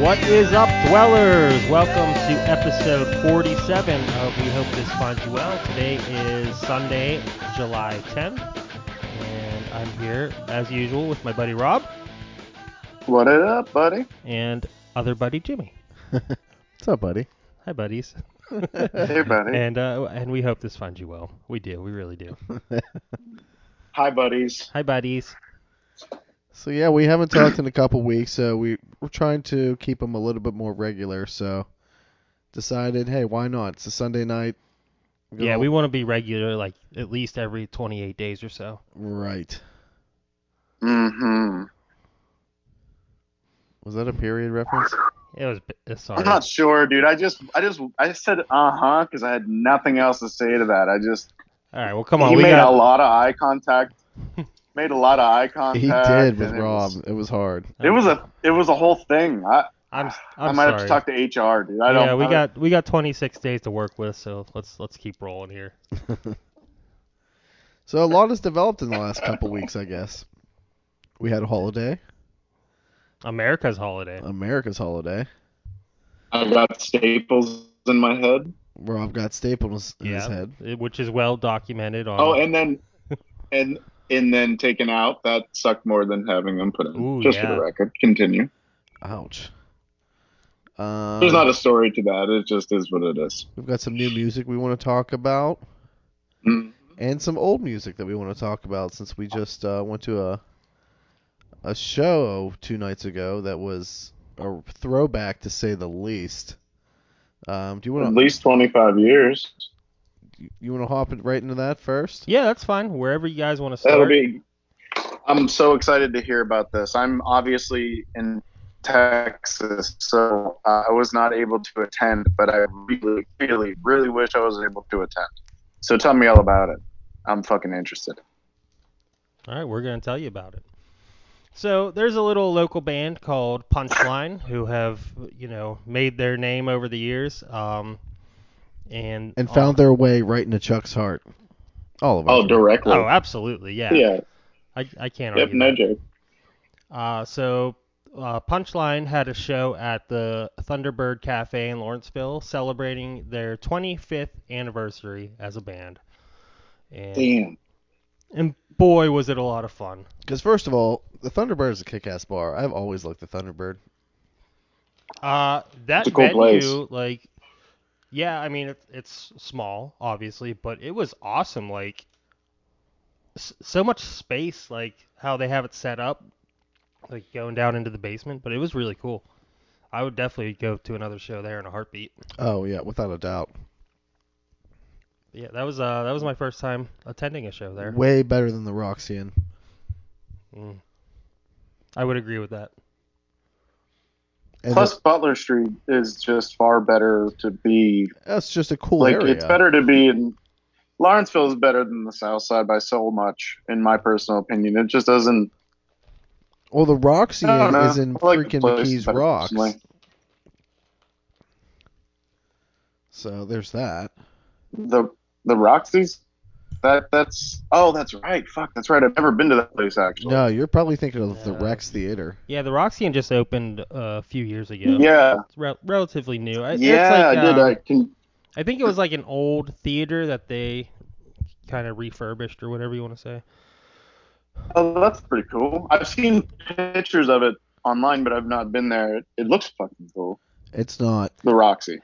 What is up, dwellers? Welcome to episode 47 of We Hope This Finds You Well. Today is Sunday, July 10th, and I'm here, as usual, with my buddy Rob. What it up, buddy? And other buddy Jimmy. What's up, buddy? Hi, buddies. Hey, buddy. And we hope this finds you well. We do. We really do. Hi, buddies. Hi, buddies. So yeah, we haven't talked in a couple weeks, so we're trying to keep them a little bit more regular. So decided, hey, why not? It's a Sunday night. Yeah, we want to be regular, like at least every 28 days or so. Right. Mm-hmm. Was that a period reference? It was. Sorry. I'm not sure, dude. I said because I had nothing else to say to that. All right. Well, come on. He made a lot of eye contact. Made a lot of eye contact. He did with Rob. It was hard. It was a whole thing. I might have to talk to HR, dude. We got 26 days to work with, so let's keep rolling here. So a lot has developed in the last couple weeks, I guess. We had a holiday. America's holiday. I've got staples in my head. Rob got staples in his head, which is well documented on. Oh, and then taken out. That sucked more than having them put in. Ooh, just for the record. Continue. Ouch. There's not a story to that. It just is what it is. We've got some new music we want to talk about, and some old music that we want to talk about since we just went to a show 2 nights ago that was a throwback to say the least. Do you want at least 25 years? You want to hop right into that first? Yeah, that's fine. Wherever you guys want to start. I'm so excited to hear about this. I'm obviously in Texas, so I was not able to attend, but I really, really, really wish I was able to attend. So tell me all about it. I'm fucking interested. All right, we're going to tell you about it. So there's a little local band called Punchline who have, made their name over the years. And found their way right into Chuck's heart. All of us. Oh, directly. Oh, absolutely, yeah. Yeah. I can't argue no that. joke. So Punchline had a show at the Thunderbird Cafe in Lawrenceville celebrating their 25th anniversary as a band. Damn. And boy, was it a lot of fun. Because first of all, the Thunderbird is a kick-ass bar. I've always liked the Thunderbird. That it's a cool venue, place. Yeah, I mean, it's small, obviously, but it was awesome. So much space, how they have it set up, going down into the basement, but it was really cool. I would definitely go to another show there in a heartbeat. Oh, yeah, without a doubt. Yeah, that was my first time attending a show there. Way better than the Roxy. I would agree with that. And plus, Butler Street is just far better to be. That's just a cool area. It's better to be in. Lawrenceville is better than the South Side by so much, in my personal opinion. It just doesn't. Well, the Roxy is in freaking McKees Rocks. Personally. So there's that. The Roxy's. That's right. Fuck, that's right. I've never been to that place, actually. No, you're probably thinking of the Rex Theater. Yeah, the Roxy just opened a few years ago. Yeah. It's relatively new. I did. I think it was like an old theater that they kind of refurbished or whatever you want to say. Oh, that's pretty cool. I've seen pictures of it online, but I've not been there. It looks fucking cool. It's not. The Roxy.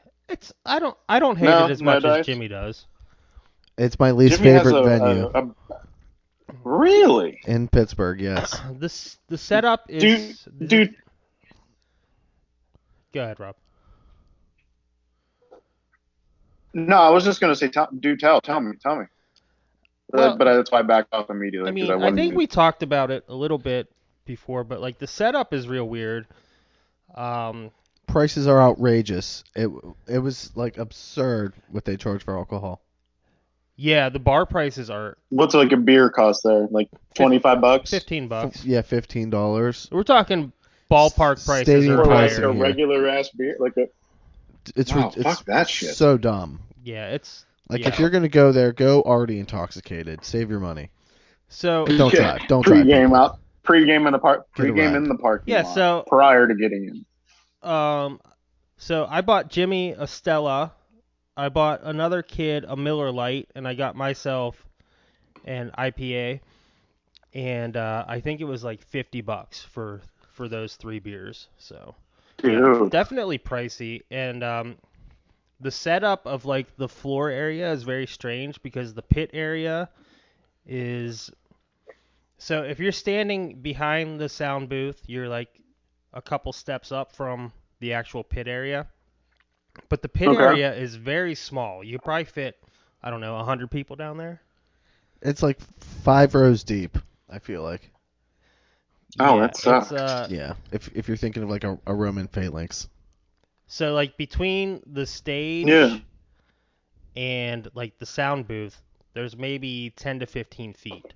I don't hate it as much as Jimmy does. It's my least favorite venue. Really? In Pittsburgh, yes. The setup is... Dude. Go ahead, Rob. No, I was just going to say, tell me. Well, but that's why I backed off immediately. I mean, I think we talked about it a little bit before, but the setup is real weird. Prices are outrageous. It was absurd what they charge for alcohol. Yeah, the bar prices are... What's a beer cost there? $25? $15. Yeah, $15. We're talking ballpark prices. Stadium or price higher. a regular ass beer? It's fuck that shit. So dumb. Yeah, it's... If you're going to go there, go already intoxicated. Save your money. So... Don't drive. Don't drive. Pre-game in the park. Pre-game in the parking lot. So... Prior to getting in. So I bought Jimmy a Stella. I bought another kid a Miller Lite, and I got myself an IPA. And I think it was like $50 for those 3 beers. So yeah, Dude. definitely pricey. And the setup of like the floor area is very strange because the pit area is so if you're standing behind the sound booth, you're like a couple steps up from the actual pit area. But the pit Okay. area is very small. You probably fit, I don't know, 100 people down there. It's like 5 rows deep, I feel like. Oh, Yeah, that sucks. Yeah, if you're thinking of like a Roman phalanx. So like between the stage Yeah. and like the sound booth, there's maybe 10 to 15 feet.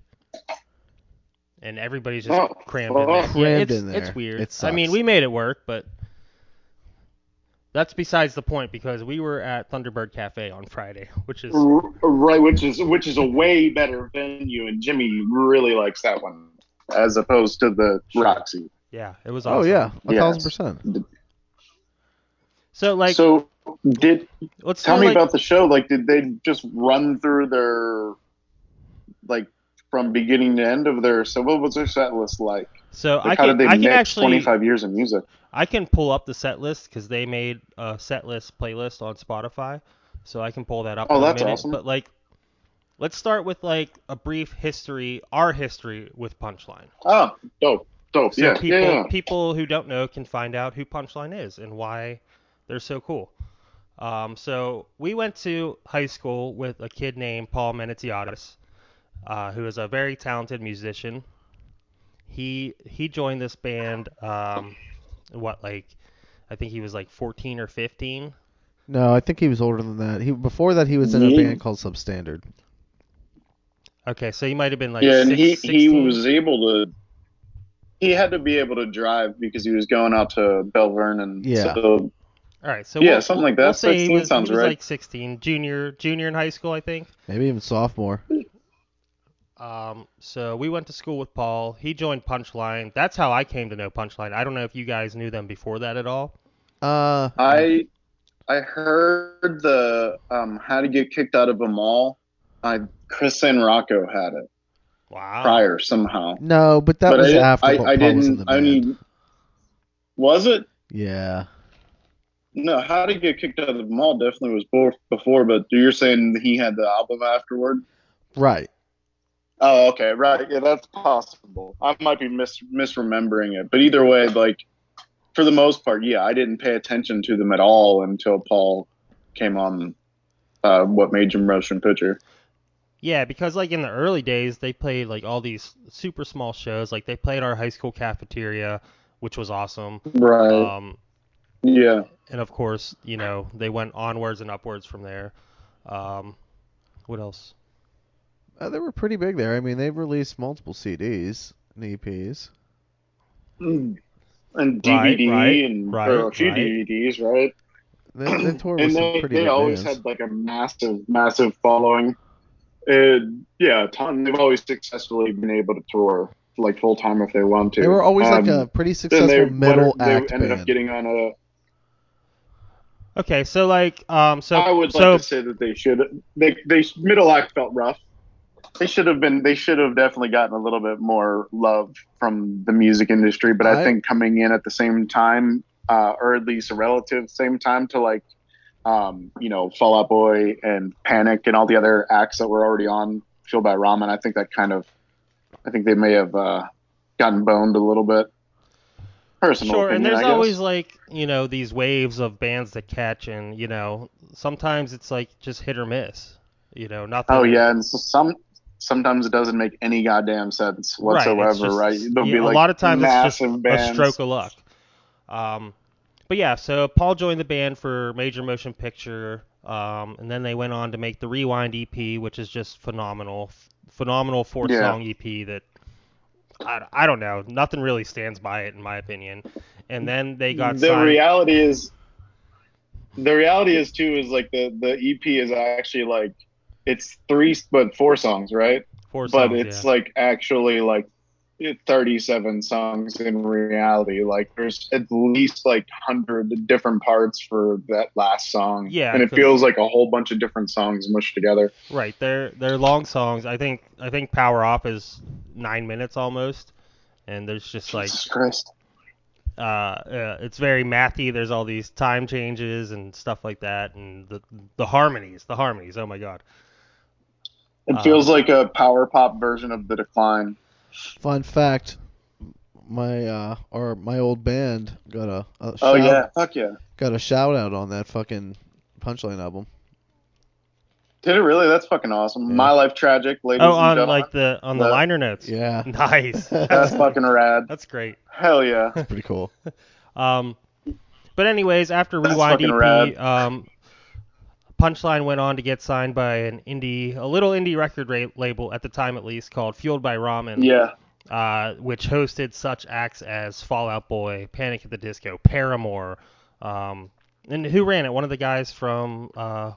And everybody's just crammed in there. Crammed Yeah, in there. It's weird. It I mean, sucks. we made it work, but that's besides the point because we were at Thunderbird Cafe on Friday, which is Right, which is a way better venue, and Jimmy really likes that one as opposed to the Roxy. yeah, it was awesome. Oh yeah, Yes. 1,000%. So like, So let's tell do me like, about the show. Like, did they just run through their like from beginning to end of their? So what was their set list like? So Like, how did they I can mix actually 25 years of music? I can pull up the set list because they made a set list playlist on Spotify, so I can pull that up Oh, in a that's minute. awesome. But like, let's start with like a brief history, our history with Punchline. Oh, dope. So Yeah. people who don't know can find out who Punchline is and why they're so cool. So we went to high school with a kid named Paul Menetiadis, who is a very talented musician. He joined this band. I think he was like 14 or 15. No, I think he was older than that. Before that he was in a band called Substandard. Okay, so he might have been like Yeah, and he 16. was able to. He had to be able to drive because he was going out to Belle Vernon. Yeah. So All right, so yeah, something like that. We'll say 16 sounds he was right. like 16, junior in high school, I think. Maybe even sophomore. So we went to school with Paul. He joined Punchline. That's how I came to know Punchline. I don't know if you guys knew them before that at all. I heard the how to get kicked out of a mall. Chris San Rocco had it prior somehow. No, but that was after I Paul was didn't. in the band. Was it? Yeah. No, how to get kicked out of the mall definitely was before, but you're saying he had the album afterward? Right. Oh, okay, right. Yeah, that's possible. I might be misremembering it, but either way, like for the most part, yeah, I didn't pay attention to them at all until Paul came on. What Major Motion Picture? Yeah, because like in the early days, they played like all these super small shows. Like they played our high school cafeteria, which was awesome. Right. Yeah. And of course, you know, they went onwards and upwards from there. What else? They were pretty big there. I mean, they've released multiple CDs and EPs. And DVD or a few right. DVDs, right? They toured and with some pretty they big always bands. had like a massive following. Yeah, a ton. They've always successfully been able to tour like full time if they want to. They were always like a pretty successful middle act They ended band. up getting on a. Okay, so like I would like to say that they should. They middle act felt rough. They should have definitely gotten a little bit more love from the music industry, but I think coming in at the same time, or at least a relative same time to like, Fall Out Boy and Panic and all the other acts that were already on Fueled by Ramen, I think they may have gotten boned a little bit. Personal sure, opinion, and there's I guess. always like, these waves of bands that catch, and sometimes it's like just hit or miss. Nothing. Oh yeah, and so sometimes it doesn't make any goddamn sense whatsoever, right? There'll be a like lot of times it's just bands. a stroke of luck. But yeah, so Paul joined the band for Major Motion Picture, and then they went on to make the Rewind EP, which is just phenomenal 4-song EP that I don't know, nothing really stands by it in my opinion. And then they got the signed. reality is too is like the EP is actually like it's 4 songs, right? 4 songs, but it's like actually like 37 songs in reality. Like there's at least like 100 different parts for that last song, Yeah, and it feels like a whole bunch of different songs mushed together. right. They're long songs. I think Power Off is 9 minutes almost, and there's just like Jesus Christ. it's very mathy. There's all these time changes and stuff like that, and the harmonies. Oh my god. It feels like a power pop version of The Decline. Fun fact: my old band got a Oh shout, yeah, fuck yeah. got a shout out on that fucking Punchline album. Did it really? That's fucking awesome. Yeah. My Life Tragic, ladies and on gentlemen. like the liner notes. Yeah. Nice. That's fucking rad. That's great. Hell yeah. It's pretty cool. But anyways, after That's Rewind fucking EP, rad. Punchline went on to get signed by a little indie record label at the time, at least, called Fueled by Ramen. Yeah. Which hosted such acts as Fall Out Boy, Panic at the Disco, Paramore, and who ran it? One of the guys from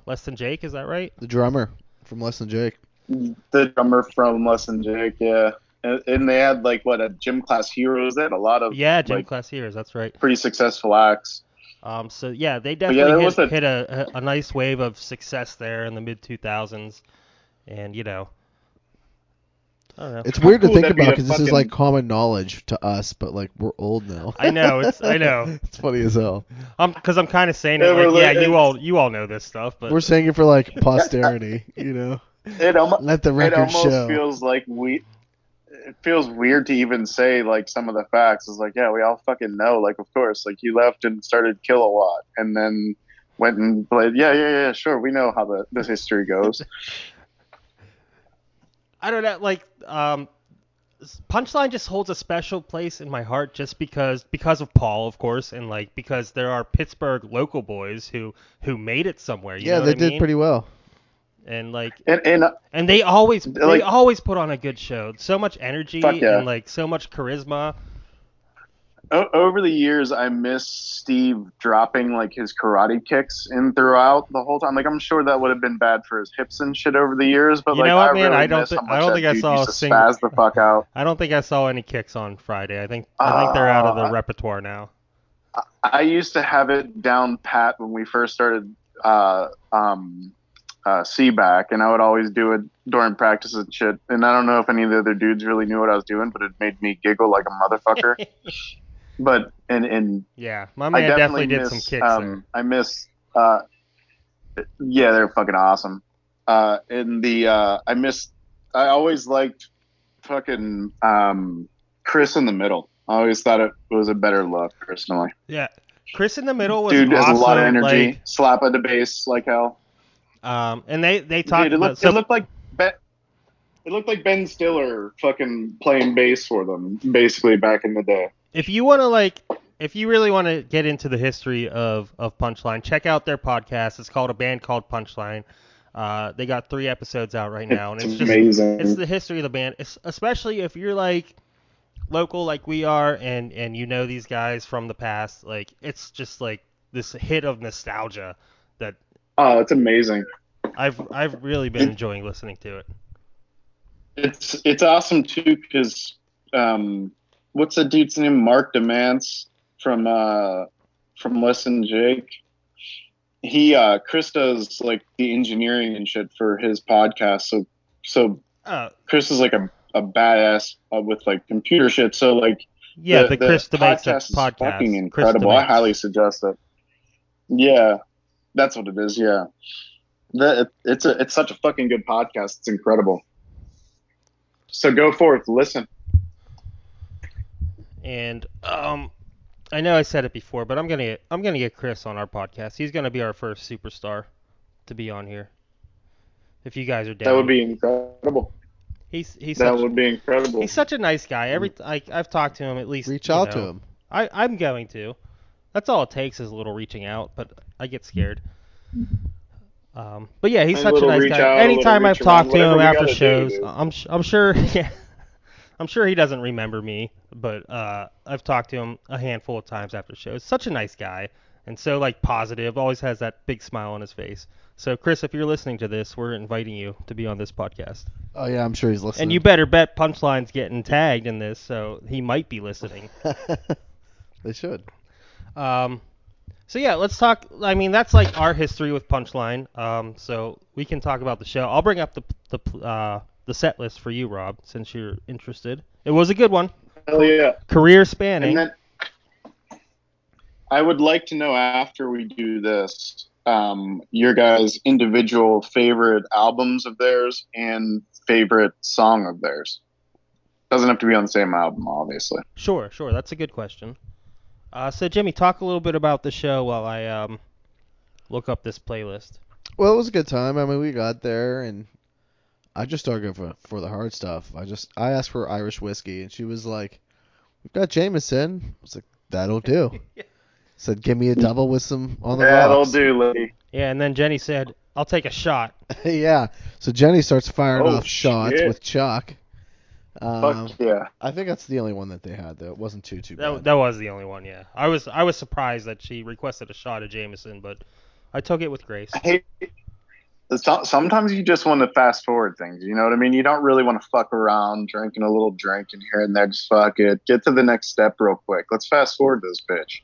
Less Than Jake, is that right? The drummer from Less Than Jake. The drummer from Less Than Jake, yeah. And they had like a Gym Class Heroes. They had a lot of Gym Class Heroes. That's right. Pretty successful acts. So yeah, they definitely hit a nice wave of success there in the mid 2000s, and I don't know. It's weird to think about because this is like common knowledge to us, but like we're old now. I know. It's funny as hell. Because I'm kind of saying it you all know this stuff, but we're saying it for like posterity, Let the record show. It almost feels like it feels weird to even say like some of the facts. It's like, yeah, we all fucking know. Like, of course, like you left and started Kilowatt, and then went and played. Yeah, sure. We know how the history goes. I don't know. Like, Punchline just holds a special place in my heart, just because of Paul, of course, and like because there are Pittsburgh local boys who made it somewhere. You know they what I mean? did pretty well. And like, and they always put on a good show. So much energy and like so much charisma. Over the years, I miss Steve dropping like his karate kicks in throughout the whole time. Like, I'm sure that would have been bad for his hips and shit over the years. But I don't think I saw a single. Spaz the fuck out. I don't think I saw any kicks on Friday. I think they're out of the repertoire now. I used to have it down pat when we first started CBAC, and I would always do it during practice and shit. And I don't know if any of the other dudes really knew what I was doing, but it made me giggle like a motherfucker. But and yeah, my man definitely did some kicks there. I miss they're fucking awesome. I always liked fucking Chris in the Middle. I always thought it was a better look personally. Yeah, Chris in the Middle was dude awesome. Has a lot of energy. Slap at the bass like hell. And they talked. Dude, it looked like Ben Stiller fucking playing bass for them, basically back in the day. If you really want to get into the history of Punchline, check out their podcast. It's called A Band Called Punchline. They got 3 episodes out right now, and it's just amazing. It's the history of the band, especially if you're like local like we are, and you know these guys from the past. Like, it's just like this hit of nostalgia that. Oh, it's amazing. I've really been enjoying listening to it. It's awesome too because what's the dude's name? Mark Demance from Less Than Jake. Chris does like the engineering and shit for his podcast. So Chris is like a badass with like computer shit. So like the Chris Demance podcast is fucking incredible. I highly suggest it. Yeah, that's what it is. Yeah, it's such a fucking good podcast. It's incredible. So go forth, listen. And I know I said it before, but I'm gonna get Chris on our podcast. He's gonna be our first superstar to be on here. If you guys are down, that would be incredible. That would be incredible. He's such a nice guy. I've talked to him at least. Reach out to him. I'm going to. That's all it takes is a little reaching out, but I get scared. But yeah, he's such a nice guy. Anytime I've talked to him after shows, I'm sure. Yeah. I'm sure he doesn't remember me, but I've talked to him a handful of times after shows. Such a nice guy, and so like positive, always has that big smile on his face. So Chris, if you're listening to this, we're inviting you to be on this podcast. Oh yeah, I'm sure he's listening. And you better bet Punchline's getting tagged in this, so he might be listening. They should. So yeah, let's talk. I mean, that's like our history with Punchline. So we can talk about the show. I'll bring up the set list for you, Rob, since you're interested. It was a good one. Hell yeah. Career spanning. And then I would like to know, after we do this, your guys' individual favorite albums of theirs and favorite song of theirs. Doesn't have to be on the same album, obviously. Sure. That's a good question. So Jimmy, talk a little bit about the show while I look up this playlist. Well, it was a good time. I mean, we got there, and I just started going for the hard stuff. I asked for Irish whiskey, and she was like, "We've got Jameson." I was like, "That'll do." Said, "Give me a double with some on the That'll rocks." do, lady. Yeah, and then Jenny said, "I'll take a shot." Yeah. So Jenny starts firing off shots shit. with Chuck. Fuck yeah. I think that's the only one that they had, though. It wasn't too bad. That was the only one, yeah. I was surprised that she requested a shot of Jameson, but I took it with grace. I hate. Sometimes you just want to fast forward things. You know what I mean? You don't really want to fuck around drinking a little drink and here and there. Just fuck it. Get to the next step real quick. Let's fast forward this bitch.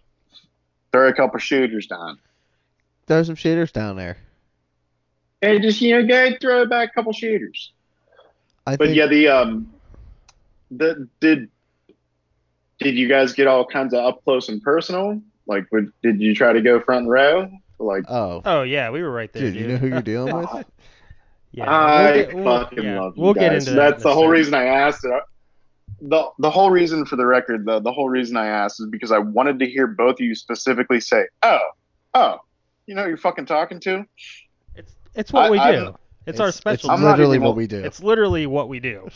Throw a couple shooters down. Throw some shaders down there. Hey, just go throw back a couple shooters. But yeah, did you guys get all kinds of up close and personal? Like, did you try to go front row? Like, oh yeah, we were right there, dude. You know who you're dealing with? Yeah, I fucking love you we'll guys. get into that. That's the whole reason I asked it. The whole reason, for the record, the whole reason I asked is because I wanted to hear both of you specifically say, "Oh, you know who you're fucking talking to." It's what we do. It's our specialty. It's literally what we do. It's literally what we do.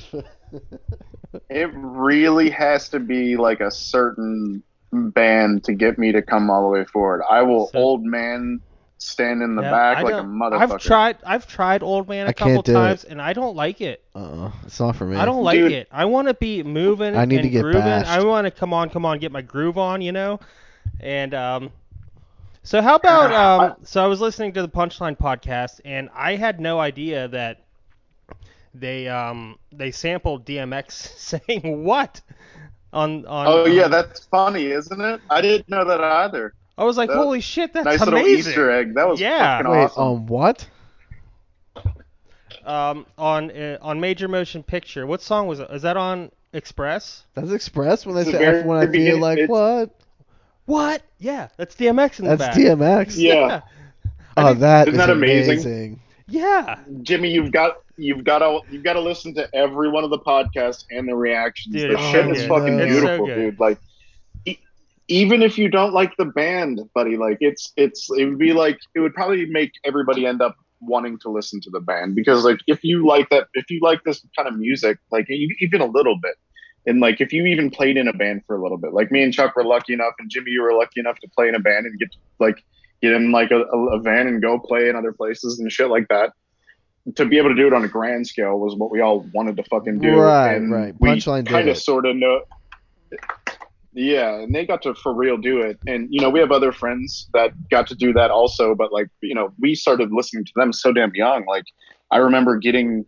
It really has to be like a certain band to get me to come all the way forward. I will old man stand in the back like a motherfucker. I've tried Old Man a couple times, and I don't like it. It's not for me. I don't like it. I want to be moving I need and to get grooving. bashed. I want to come on, get my groove on, you know? And so how about so I was listening to the Punchline podcast, and I had no idea that they sampled DMX saying what on Oh yeah, that's funny, isn't it? I didn't know that either. I was like, holy shit, that's nice amazing. Little Easter egg. That was fucking awesome. On what? On Major Motion Picture. What song was it? Is that on Express? That's Express when they say F when I feel like what? What? Yeah, that's DMX in the back. That's DMX. Yeah. Oh, that isn't is that amazing. Yeah. Jimmy, you've got to listen to every one of the podcasts and the reactions. Dude, the shit is fucking beautiful, so dude. Like, even if you don't like the band, buddy, like it would probably make everybody end up wanting to listen to the band, because like if you like this kind of music, like even a little bit, and like if you even played in a band for a little bit, like me and Chuck were lucky enough, and Jimmy, you were lucky enough to play in a band and get in like a van and go play in other places and shit like that. To be able to do it on a grand scale was what we all wanted to fucking do. Right. Punchline kind of sort of know. Yeah, and they got to for real do it. And, we have other friends that got to do that also. But, like, we started listening to them so damn young. Like, I remember getting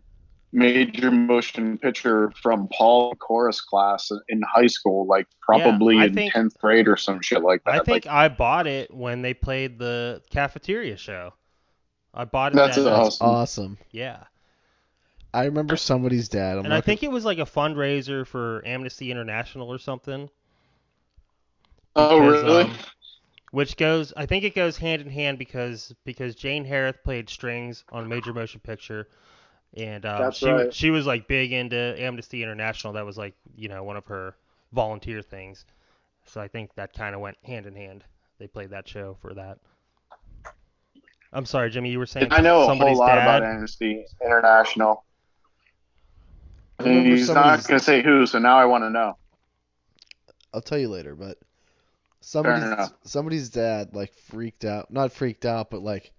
Major Motion Picture from Paul chorus class in high school, like probably in 10th grade or some shit like that. I think I bought it when they played the cafeteria show. I bought it. That's awesome. Yeah. I remember somebody's dad. I think it was like a fundraiser for Amnesty International or something. Oh, really? I think it goes hand in hand because Jane Harris played strings on Major Motion Picture, and she was like big into Amnesty International. That was like one of her volunteer things. So I think that kind of went hand in hand. They played that show for that. I'm sorry, Jimmy, you were saying I know a whole lot dad? about Amnesty International. He's not going to say who, so now I want to know. I'll tell you later, but somebody's dad like not freaked out, but like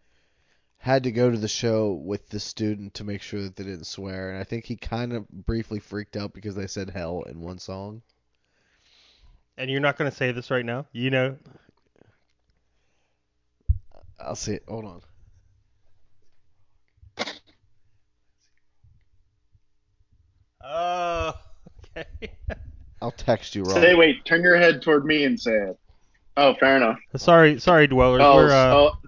had to go to the show with the student to make sure that they didn't swear, and I think he kind of briefly freaked out because they said hell in one song. And you're not going to say this right now? You know? I don't remember somebody's dad. Like freaked out. Not freaked out, but like had to go to the show with the student to make sure that they didn't swear, and I think he kind of briefly freaked out because they said hell in one song. And you're not going to say this right now? You know? And you're not going to say this right now? I'll see it. Hold on. Oh, okay. I'll text you, Rob. Wait, turn your head toward me and say it. Oh, fair enough. Sorry, dwellers.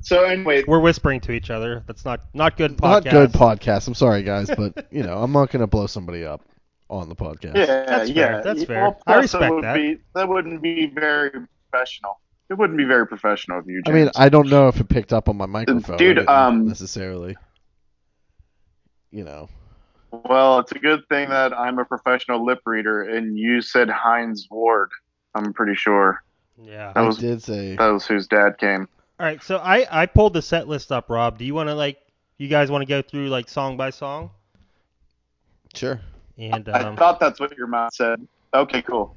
So anyway, We're whispering to each other. That's not good podcast. Not good podcast. I'm sorry, guys, but I'm not gonna blow somebody up on the podcast. yeah, That's fair. That's fair. Well, I respect that. That wouldn't be very professional. It wouldn't be very professional of you, I James. mean, I don't know if it picked up on my microphone. Dude, I didn't necessarily. Well, it's a good thing that I'm a professional lip reader, and you said Heinz Ward. I'm pretty sure. Yeah. Did say that was whose dad came. All right, so I pulled the set list up, Rob. Do you want to you guys want to go through song by song? Sure. And I thought that's what your mouth said. Okay, cool.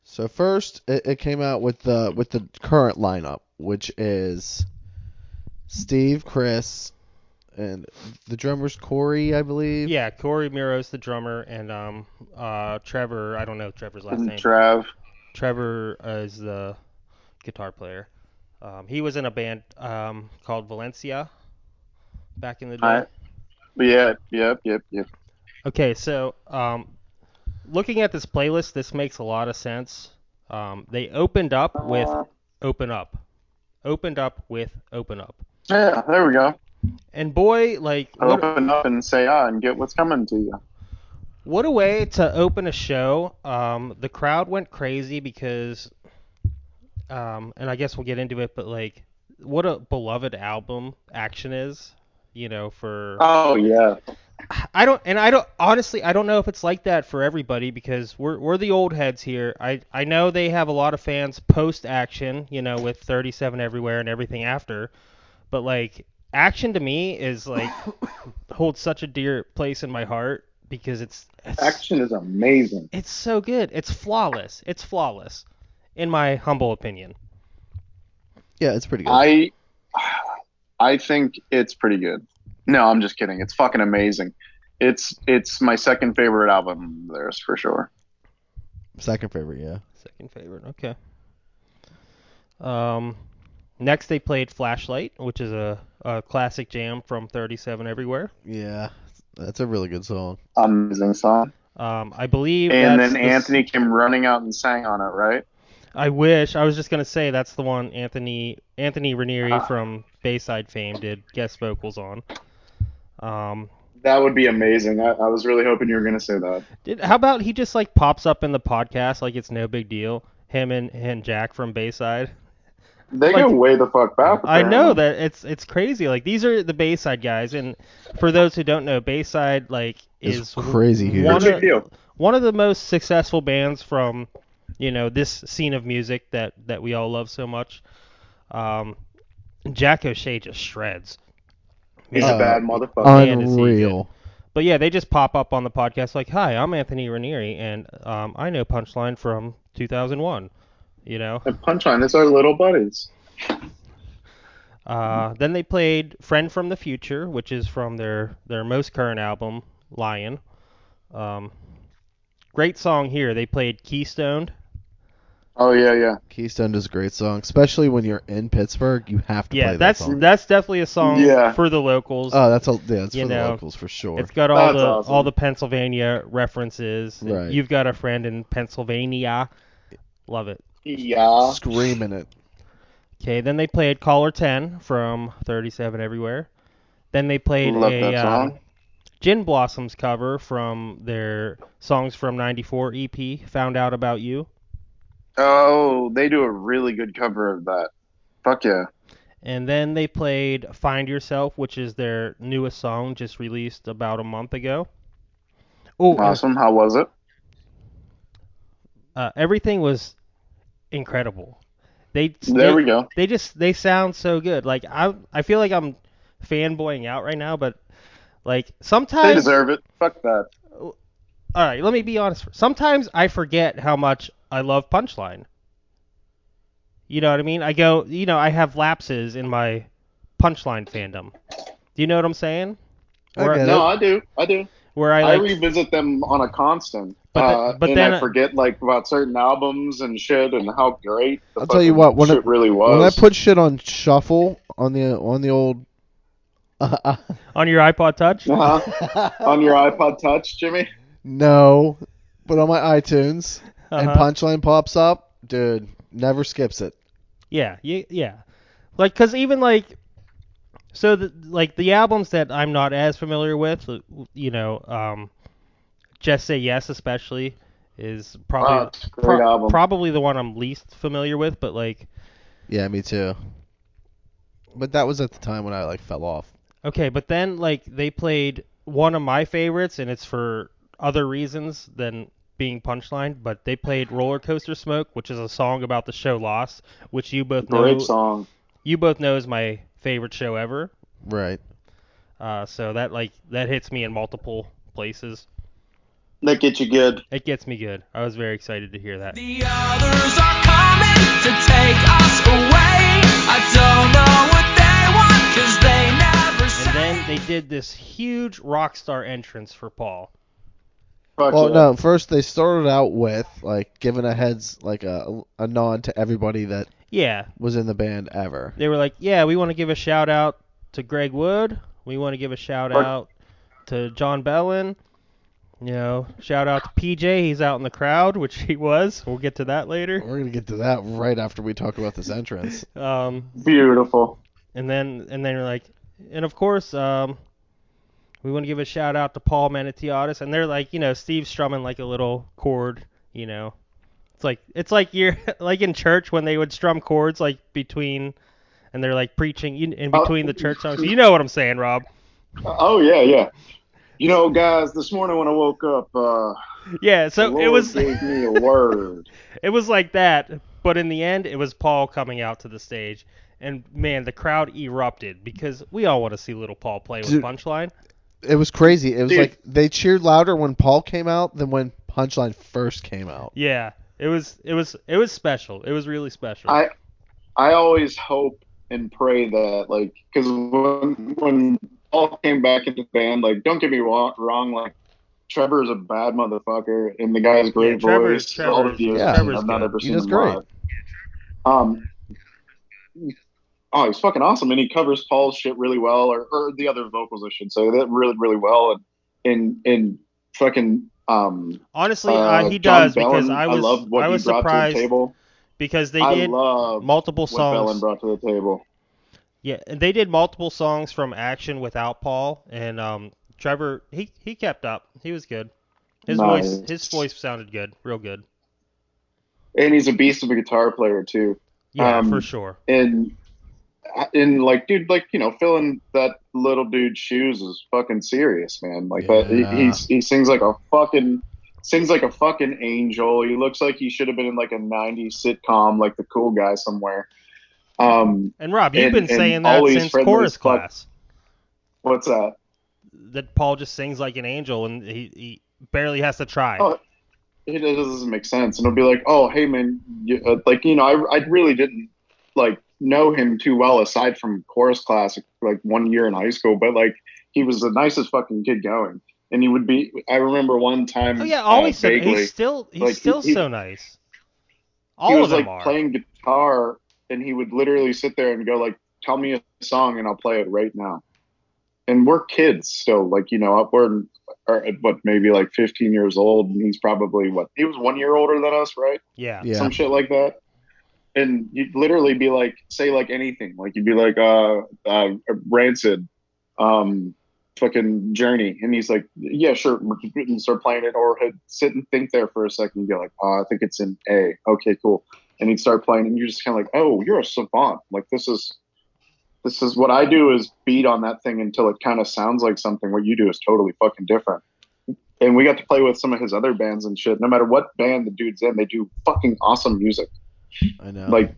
So first, it came out with the current lineup, which is Steve, Chris, and the drummer's Corey, I believe. Yeah, Corey Miro's the drummer, and Trevor. I don't know Trevor's last name. Trevor is the guitar player. He was in a band called Valencia back in the day. Yep. Okay, so looking at this playlist, this makes a lot of sense. They opened up with Open Up. Opened up with Open Up. Yeah, there we go. And boy, open up and say and get what's coming to you. What a way to open a show. The crowd went crazy because, and I guess we'll get into it, but what a beloved album Action is, for. Oh yeah. I don't honestly, I don't know if it's like that for everybody because we're the old heads here. I know they have a lot of fans post Action, with 37 Everywhere and everything after, but Action to me is holds such a dear place in my heart because it's Action is amazing. It's so good. It's flawless. In my humble opinion. Yeah, it's pretty good. I think it's pretty good. No, I'm just kidding. It's fucking amazing. It's my second favorite album of theirs for sure. Second favorite, yeah. Second favorite, okay. Next they played Flashlight, which is a classic jam from 37 Everywhere. Yeah, that's a really good song. Amazing song. I believe. And then Anthony came running out and sang on it, right? I wish. I was just gonna say that's the one Anthony Ranieri from Bayside fame did guest vocals on. That would be amazing. I was really hoping you were gonna say that. How about he just pops up in the podcast like it's no big deal? Him and Jack from Bayside. They go way the fuck back. Apparently. I know that it's crazy. These are the Bayside guys, and for those who don't know, Bayside is crazy huge. One of the most successful bands from this scene of music that we all love so much. Jack O'Shea just shreds. He's a bad motherfucker. Unreal. But yeah, they just pop up on the podcast hi, I'm Anthony Ranieri, and I know Punchline from 2001. And Punchline, it's our little buddies. Then they played Friend from the Future, which is from their most current album, Lion. Great song here. They played Keystone. Oh yeah. Keystone is a great song, especially when you're in Pittsburgh. You have to play that song. That's definitely a song for the locals. Oh, that's for the locals for sure. It's got all the Pennsylvania references. Right. You've got a friend in Pennsylvania. Love it. Yeah. Screaming it. Okay, then they played Caller 10 from 37 Everywhere. Then they played Gin Blossoms cover from their Songs from 94 EP, Found Out About You. Oh, they do a really good cover of that. Fuck yeah. And then they played Find Yourself, which is their newest song, just released about a month ago. Oh, awesome. How was it? Everything was incredible. We go. They sound so good. I feel like I'm fanboying out right now, but sometimes they deserve it. Fuck that. All right, let me be honest. Sometimes I forget how much I love Punchline. You know what I mean? I go, I have lapses in my Punchline fandom. Do you know what I'm saying? No, I do. Where I revisit them on a constant. and then I forget like about certain albums and shit and how great the I'll tell you what, shit really when I was. put shit on shuffle on the old on your iPod Touch. On your iPod Touch, Jimmy. No, but on my iTunes and Uh-huh. Punchline pops up, dude, never skips it. Yeah. Like, cause even like, so the albums that I'm not as familiar with, Just Say Yes especially is probably It's a great album. probably the one I'm least familiar with, but like. Yeah, me too. But that was at the time when I like fell off. Okay, but then like they played one of my favorites, and it's for other reasons than being Punchline. But they played Roller Coaster Smoke, which is a song about the show Lost, which you both know. Great song. You both know is my favorite show ever. Right. So that hits me in multiple places. That gets you good. It gets me good. I was very excited to hear that. The others are coming to take us away. I don't know what they want, 'cause they never say. And then they did this huge rock star entrance for Paul. Well, no, first they started out with like giving a nod to everybody that was in the band ever. They were like, yeah, we want to give a shout out to Greg Wood. We want to give a shout out to John Bellin. Shout out to PJ. He's out in the crowd, which he was. We'll get to that later. We're gonna get to that right after we talk about this entrance. Beautiful. And then you're like, and of course, we want to give a shout out to Paul Manatiadis. And they're like, Steve strumming like a little chord. It's like you're like in church when they would strum chords like between, and they're like preaching in between the church songs. You know what I'm saying, Rob? Oh yeah. Guys, this morning when I woke up, so the Lord it was gave me a word. It was like that, but in the end, it was Paul coming out to the stage, and man, the crowd erupted because we all want to see little Paul play with Punchline. It was crazy. It was like they cheered louder when Paul came out than when Punchline first came out. Yeah, it was special. It was really special. I always hope and pray that, like, because when Paul came back into the band, like, don't get me wrong, like, Trevor's a bad motherfucker, and the guy's great voice. Trevor's I've not ever seen him live. He's fucking awesome, and he covers Paul's shit really well, or the other vocals, I should say, that really, really well, and fucking honestly, he John does Bellin, because I love what I he was brought surprised to the table. because they did multiple songs. What Bellin brought to the table. Yeah, and they did multiple songs from Action without Paul, and Trevor he kept up. He was good. His voice sounded good, real good. And he's a beast of a guitar player too. Yeah, for sure. And like, dude, like, filling that little dude's shoes is fucking serious, man. Like that, he sings like a fucking angel. He looks like he should have been in like a '90s sitcom, like The Cool Guy somewhere. And Rob, you've been saying that since chorus class. What's that? That Paul just sings like an angel, and he barely has to try. Oh, it doesn't make sense. And it'll be like, oh, hey, man, I really didn't like know him too well aside from chorus class, like 1 year in high school, but like he was the nicest fucking kid going. And he would be. I remember one time. Oh yeah, always vaguely, he's still so nice. All of them are playing guitar. And he would literally sit there and go like, tell me a song and I'll play it right now. And we're kids still, like, upward, or maybe like 15 years old. And he's probably, he was 1 year older than us, right? Yeah. Some shit like that. And you'd literally be like, say like anything. Like you'd be like, Rancid, fucking Journey. And he's like, yeah, sure. And start playing it, or he'd sit and think there for a second and go like, I think it's in A. Okay, cool. And he'd start playing, and you're just kind of like, oh, you're a savant. Like, this is what I do is beat on that thing until it kind of sounds like something. What you do is totally fucking different. And we got to play with some of his other bands and shit. No matter what band the dude's in, they do fucking awesome music. I know. Like,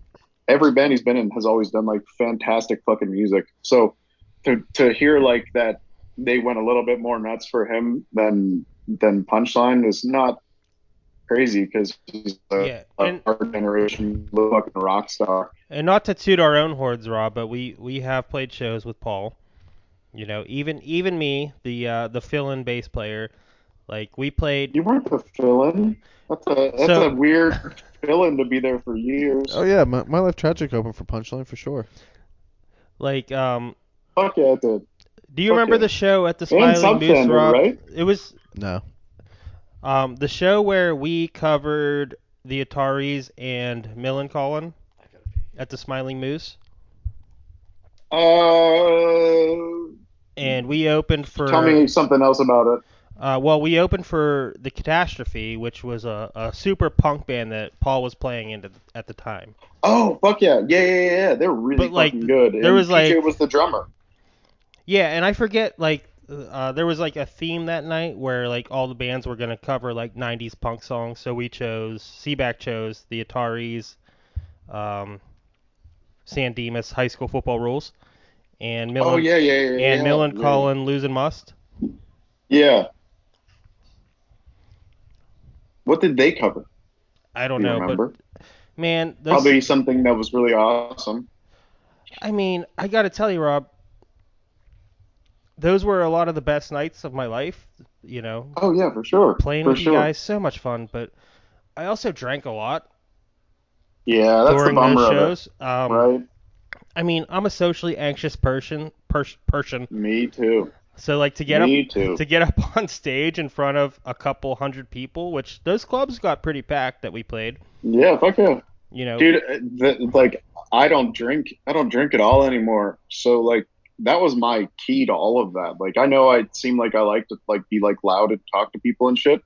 every band he's been in has always done, like, fantastic fucking music. So to hear, like, that they went a little bit more nuts for him than Punchline is not crazy, because he's our generation fucking rock star. And not to toot our own horns, Rob, but we have played shows with Paul. Even me, the fill-in bass player, Like we played. You weren't the fill-in. That's So- a weird fill-in to be there for years. Oh yeah, my Life Tragic opened for Punchline for sure. Like Fuck yeah, it did. do you remember Okay. the show at the And Smiling Moose, Substandard, Rob? right? It was No. the show where we covered the Ataris and Millencolin at the Smiling Moose, and we opened for. Tell me something else about it. Well, we opened for the Catastrophe, which was a super punk band that Paul was playing in at the time. Oh, fuck yeah. Yeah. They're really But, like, fucking good. there And was, PJ like- was the drummer. Yeah, and I forget, like, there was, like, a theme that night where, like, all the bands were going to cover, like, 90s punk songs. So we chose, Seaback chose the Ataris, San Dimas, High School Football Rules, and Oh, yeah. and Millencolin, Lose and Must. Yeah. What did they cover? I don't Do you know, remember? but, man, those, Probably something that was really awesome. I mean, I got to tell you, Rob, those were a lot of the best nights of my life, you know. Oh, yeah, for sure. Playing for with sure. you guys, so much fun, but I also drank a lot Yeah, that's during the bummer those of shows. it. Right? I mean, I'm a socially anxious person, Me too. so like to get Me up too. to get up on stage in front of a couple hundred people, which those clubs got pretty packed that we played. Yeah, fuck yeah. You know, Dude, like, I don't drink at all anymore. So, like, that was my key to all of that. Like, I know I seem like I like to, like, be, like, loud and talk to people and shit,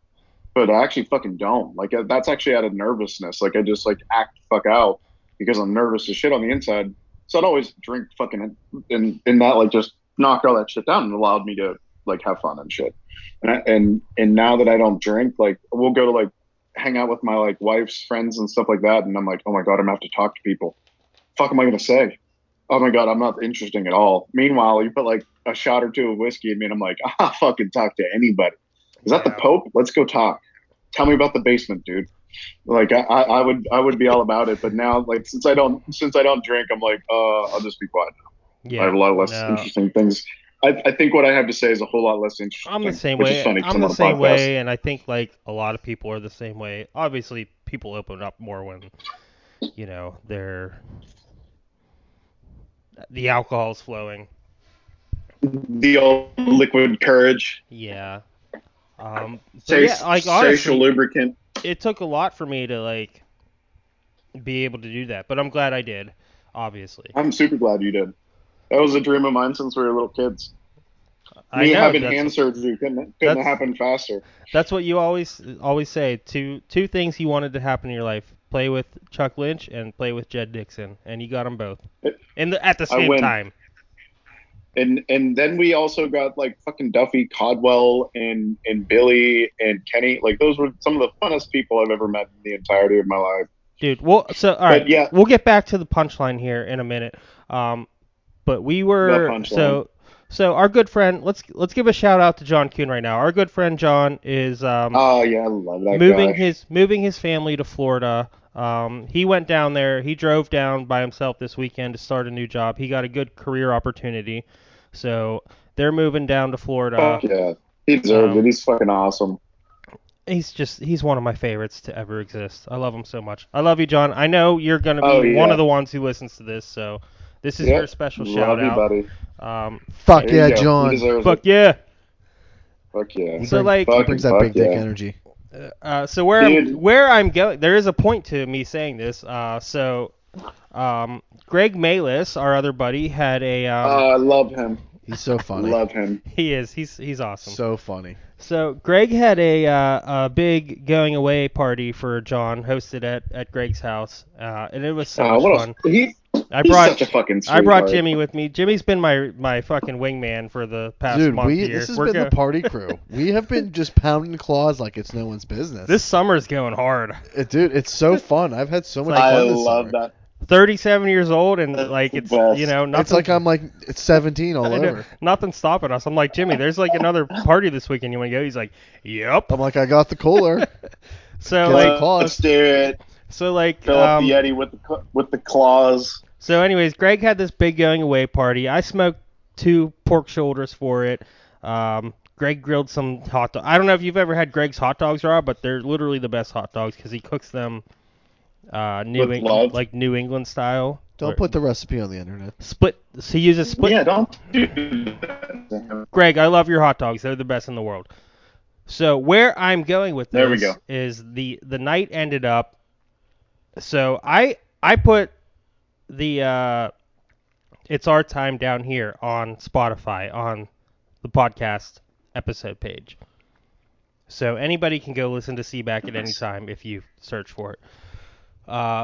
but I actually fucking don't. Like, that's actually out of nervousness. Like, I just, like, act the fuck out because I'm nervous as shit on the inside. So I'd always drink fucking, and that, like, just knocked all that shit down and allowed me to, like, have fun and shit. And now that I don't drink, like, we'll go to, like, hang out with my, like, wife's friends and stuff like that, and I'm like, oh my god, I'm gonna have to talk to people. Fuck am I gonna say? Oh my god, I'm not interesting at all. Meanwhile, you put like a shot or two of whiskey in me, and I'm like, I'll fucking talk to anybody. Is that the Pope? Let's go talk. Tell me about the basement, dude. Like I would be all about it, but now, like, since I don't drink, I'm like, I'll just be quiet now. yeah, I have a lot less no. interesting things. I think what I have to say is a whole lot less interesting. I'm the same which way. Is funny 'cause I'm the on a same podcast. way, and I think like a lot of people are the same way. Obviously, people open up more when, you know, the alcohol's flowing. The old liquid courage, Yeah. But yeah, like social honestly, lubricant. it took a lot for me to like be able to do that, but I'm glad I did. Obviously, I'm super glad you did. That was a dream of mine since we were little kids. I Me know having that's, hand surgery couldn't that's- happen faster. that's what you always say. Two things you wanted to happen in your life: play with Chuck Lynch and play with Jed Dixon, and you got them both at the same win. time. And then we also got like fucking Duffy, Codwell, and Billy and Kenny. Like, those were some of the funnest people I've ever met in the entirety of my life. Dude, well, so all right, yeah. we'll get back to the punchline here in a minute. But we were The punchline. so our good friend. Let's give a shout out to John Kuhn right now. Our good friend John is Oh yeah, I love that guy. moving his family to Florida. He went down there. He drove down by himself this weekend to start a new job. He got a good career opportunity, so they're moving down to Florida. Fuck yeah, he deserves it. He's fucking awesome. He's one of my favorites to ever exist. I love him so much. I love you, John. I know you're gonna be Oh, yeah. one of the ones who listens to this, so this is Yep. your special Love shout you, out. buddy. Fuck There you yeah, go. He John. deserves Fuck it. yeah. Fuck yeah. So like, He brings that Fuck big dick yeah. energy. so where Dude. where I'm going, there is a point to me saying this. So Greg Malis, our other buddy, had a I love him. He's so funny. Love him. he's awesome. So funny. So Greg had a big going away party for John, hosted at Greg's house, and it was so much What fun. else? I He's brought such a fucking I brought sweetheart. Jimmy with me. Jimmy's been my fucking wingman for the past Dude, month here. this has We're been the party crew. We have been just pounding claws like it's no one's business. This summer's going hard. Dude, it's so fun. I've had so much I fun this love summer. that. 37 years old, and That's like the it's best. nothing. It's like I'm like it's 17 all I know, over. nothing's stopping us. I'm like, Jimmy, there's like another party this weekend. You want to go? He's like, yep. I'm like, I got the cooler. So Get like, some claws. Let's do it. so like, Fill up the Yeti with the claws. so anyways, Greg had this big going away party. I smoked 2 pork shoulders for it. Greg grilled some hot dogs. I don't know if you've ever had Greg's hot dogs, Rob, but they're literally the best hot dogs because he cooks them With love. like New England style. Don't put the recipe on the internet. Split. So he uses split. Yeah, don't do that. Greg, I love your hot dogs. They're the best in the world. So where I'm going with There we this go. is the night ended up. So I put the It's Our Time Down Here on Spotify on the podcast episode page. So anybody can go listen to Seaback at any time if you search for it.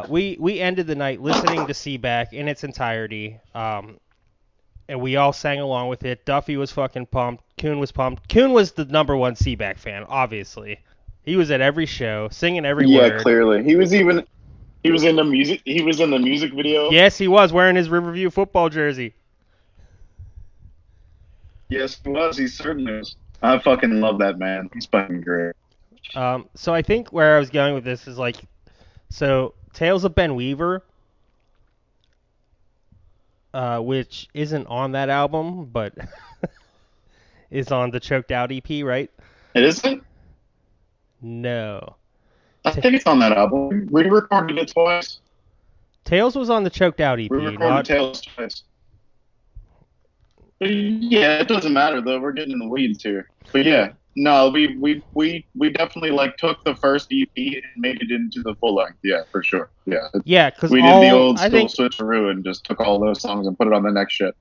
We ended the night listening to Seaback in its entirety. And we all sang along with it. Duffy was fucking pumped. Kuhn was pumped. Kuhn was the number one Seaback fan, obviously. He was at every show, singing every word. Yeah, clearly. He was in the music video. Yes, he was wearing his Riverview football jersey. Yes, he was. He certainly was. I fucking love that man. He's fucking great. So I think where I was going with this is like, so Tales of Ben Weaver, which isn't on that album, but is on the Choked Out EP, right? It isn't? No. I think it's on that album. We recorded it twice. Tales was on the Choked Out EP, We recorded not... Tales twice. But yeah, it doesn't matter though. We're getting in the weeds here. But yeah, no, we definitely like took the first EP and made it into the full length. Yeah, for sure. Yeah. Yeah, because We did the old school switcheroo and just took all those songs and put it on the next shit.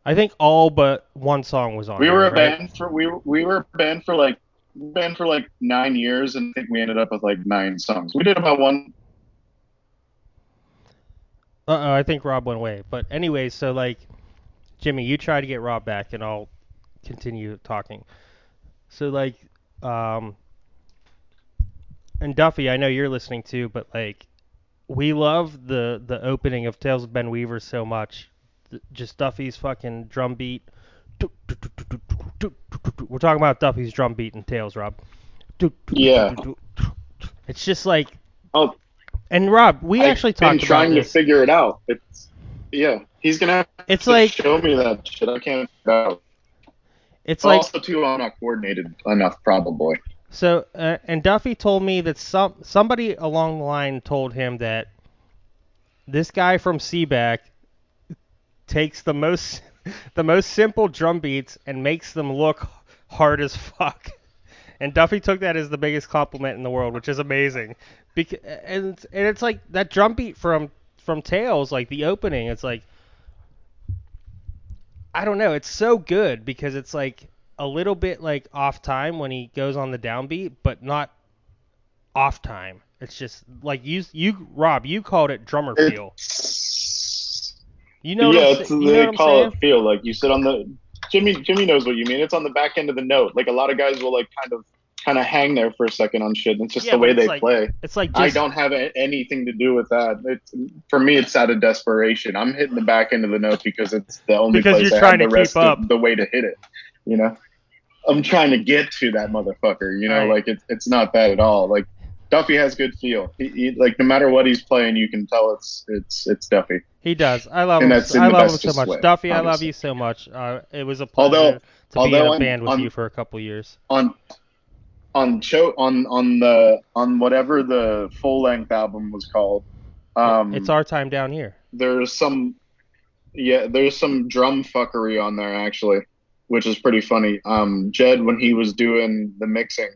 I think all but one song was on. We there, were a right? band for a band for like 9 years, and I think we ended up with like 9 songs. We did about one. I think Rob went away. But anyways, so like, Jimmy, you try to get Rob back, and I'll continue talking. So like, and Duffy, I know you're listening too, but like, we love the opening of Tales of Ben Weaver so much. Just Duffy's fucking drum beat. We're talking about Duffy's drum beat in Tales, Rob. Yeah. It's just like. Oh. And Rob, we actually talked about this. I've been trying to figure it out. He's gonna have to show me that shit. I can't figure it out. It's like also too, I'm not coordinated enough, probably. So, and Duffy told me that somebody along the line told him that this guy from Seaback takes the most simple drum beats and makes them look hard as fuck. And Duffy took that as the biggest compliment in the world, which is amazing. And it's like that drum beat from Tales, like the opening, it's like, I don't know, it's so good because it's like a little bit like off time when he goes on the downbeat, but not off time. It's just like you Rob, you called it drummer feel. You know what they I'm call saying? it feel. Like you sit on the Jimmy knows what you mean. It's on the back end of the note. Like a lot of guys will like kind of hang there for a second on shit. It's just the way they play. It's like I don't have anything to do with that. For me, it's out of desperation. I'm hitting the back end of the note because it's the only place I have the rest of the way to hit it. You know, I'm trying to get to that motherfucker. You know, right. Like it's not that at all. Like Duffy has good feel. He like no matter what he's playing, you can tell it's Duffy. He does. I love him. I love him so much. Way, Duffy, obviously. I love you so much. It was a pleasure to be in a band with you for a couple years. On whatever the full length album was called. It's Our Time Down Here. There's some drum fuckery on there actually, which is pretty funny. Jed, when he was doing the mixing,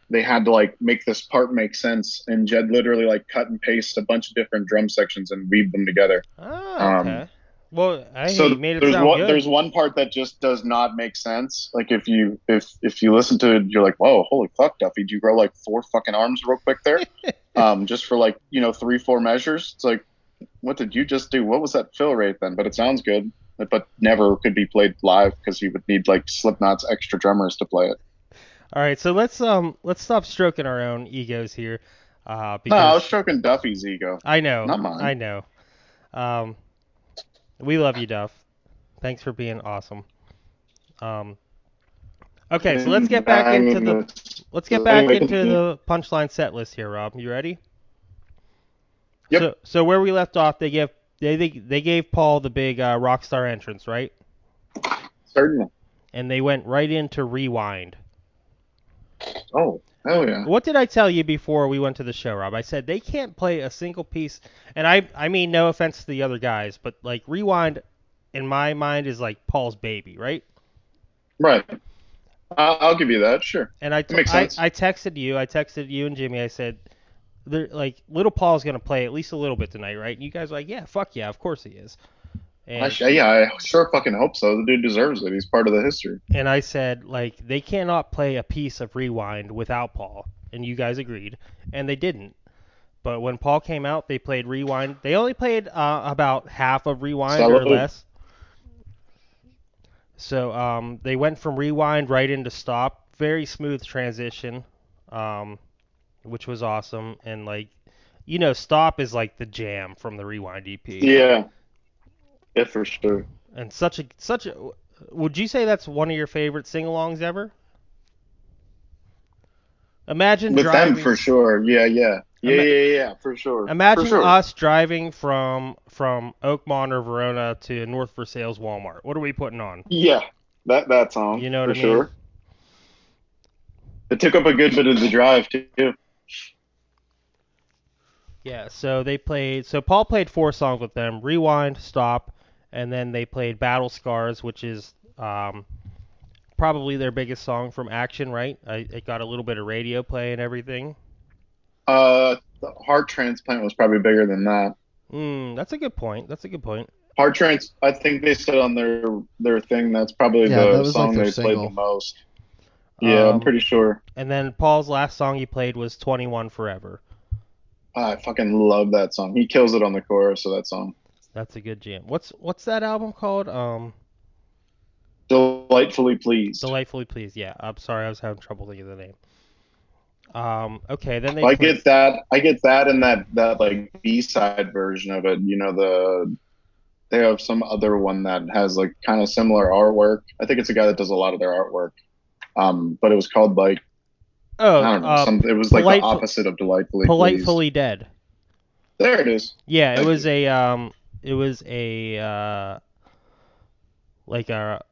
they had to like make this part make sense, and Jed literally like cut and paste a bunch of different drum sections and weave them together. Oh, okay. Well, he made it sound good. There's one part that just does not make sense. Like if you listen to it, you're like, whoa, holy fuck, Duffy, do you grow like 4 fucking arms real quick there? Just for like 3-4 measures. It's like, what did you just do? What was that fill rate then? But it sounds good, but never could be played live because you would need like Slipknot's extra drummers to play it. All right, so let's stop stroking our own egos here. Because no, I was stroking Duffy's ego. I know, not mine. I know. We love you, Duff. Thanks for being awesome. Okay, so let's get back into the Punchline set list here, Rob. You ready? Yep. So where we left off, they gave Paul the big rock star entrance, right? Certainly. and they went right into Rewind. Oh, hell yeah. What did I tell you before we went to the show, Rob? I said they can't play a single piece, and I mean no offense to the other guys, but like Rewind, in my mind, is like Paul's baby, right? Right. I'll give you that, sure. And It makes sense. I texted you and Jimmy. I said, like Little Paul's gonna play at least a little bit tonight, right? And you guys were like, yeah, fuck yeah, of course he is. And, I sure fucking hope so. The dude deserves it. He's part of the history. and I said, like, they cannot play a piece of Rewind without Paul. And you guys agreed. And they didn't. But when Paul came out, they played Rewind. They only played about half of Rewind or less. So they went from Rewind right into Stop. Very smooth transition, which was awesome. And, like, Stop is like the jam from the Rewind EP. Yeah. Yeah, for sure. And such a would you say that's one of your favorite sing-alongs ever? Imagine with driving them for sure. Yeah, for sure. Imagine for sure. us driving from Oakmont or Verona to North Versailles Walmart. What are we putting on? Yeah, that song. You know what for I mean? Sure. It took up a good bit of the drive too. Yeah, so Paul played 4 songs with them: Rewind, Stop, and then they played Battle Scars, which is probably their biggest song from Action, right? It got a little bit of radio play and everything. The Heart Transplant was probably bigger than that. That's a good point. Heart Trans, I think they said on their thing that's probably the song they played the most. Yeah, I'm pretty sure. And then Paul's last song he played was 21 Forever. I fucking love that song. He kills it on the chorus of that song. That's a good jam. What's that album called? Delightfully Pleased. Delightfully Pleased. Yeah. I'm sorry, I was having trouble thinking of the name. Okay, then they. I get that and that like B-side version of it. They have some other one that has like kind of similar artwork. I think it's a guy that does a lot of their artwork. But it was called like. I don't know. It was like the opposite of Delightfully Politely Dead. There it is. Yeah, it was a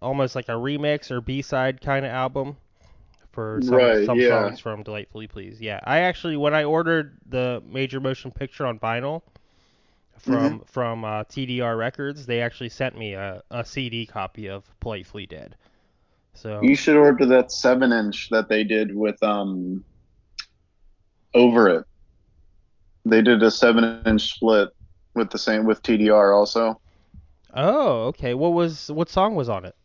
almost like a remix or B-side kind of album for some songs from Delightfully Pleased. Yeah, I actually, when I ordered the Major Motion Picture on vinyl from TDR Records, they actually sent me a CD copy of Politely Dead. So you should order that 7-inch that they did with Over It. They did a 7-inch split with TDR also. Oh, okay. What song was on it?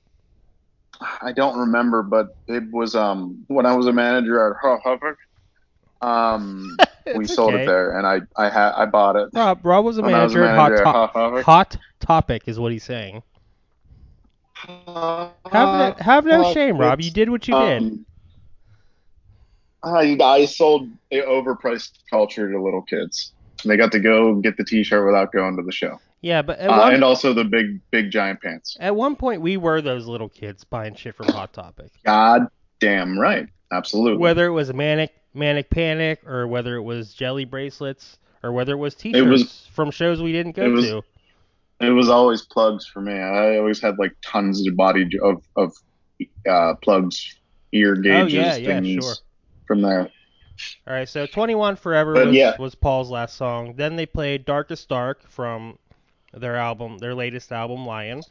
I don't remember, but it was when I was a manager at Huffer. We sold it there, and I bought it. Rob was a manager at Hot Topic is what he's saying. Have no shame, Rob. You did what you did. I sold a overpriced culture to little kids. They got to go get the T-shirt without going to the show. Yeah, but and also the big giant pants. At one point, we were those little kids buying shit from Hot Topic. God damn right, absolutely. Whether it was Manic Panic, or whether it was jelly bracelets, or whether it was T-shirts from shows we didn't go to. It was always plugs for me. I always had like tons of plugs, ear gauges, things from there. All right, so 21 Forever was Paul's last song. Then they played Darkest Dark from their latest album, Lion.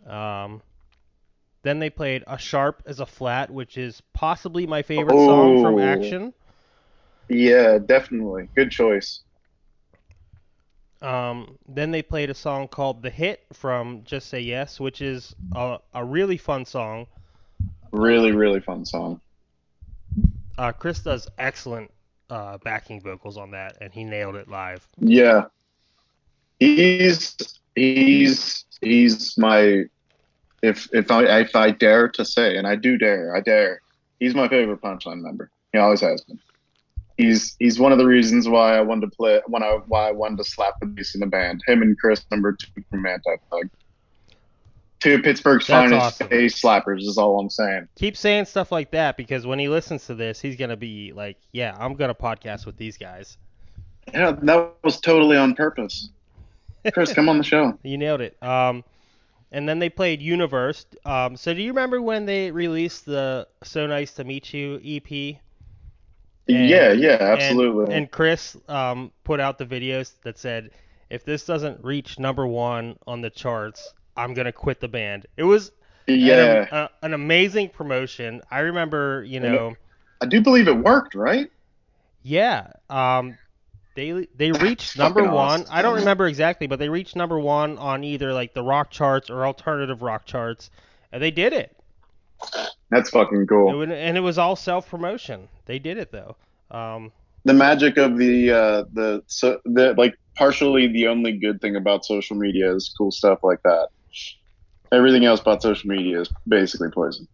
Then they played A Sharp as a Flat, which is possibly my favorite song from Action. Yeah, definitely. Good choice. Then they played a song called The Hit from Just Say Yes, which is a really fun song. Really, really fun song. Chris does excellent backing vocals on that, and he nailed it live. Yeah. He's my if I dare to say, and I dare. He's my favorite Punchline member. He always has been. He's one of the reasons why I wanted to slap the bass in the band. Him and Chris, number 2 from Anti-Thug. 2 of Pittsburgh's finest bass slappers is all I'm saying. Keep saying stuff like that, because when he listens to this, he's gonna be like, "Yeah, I'm gonna podcast with these guys." Yeah, that was totally on purpose. Chris, come on the show. You nailed it. And then they played Universe. So do you remember when they released the So Nice to Meet You EP? Yeah, absolutely. And Chris put out the videos that said, if this doesn't reach #1 on the charts, I'm gonna quit the band. It was an amazing promotion. I remember, I do believe it worked, right? Yeah. They reached Fucking #1. awesome. I don't remember exactly, but they reached #1 on either like the rock charts or alternative rock charts, and they did it. That's fucking cool. And it was all self-promotion. They did it though. The magic of the like partially the only good thing about social media is cool stuff like that. Everything else about social media is basically poison.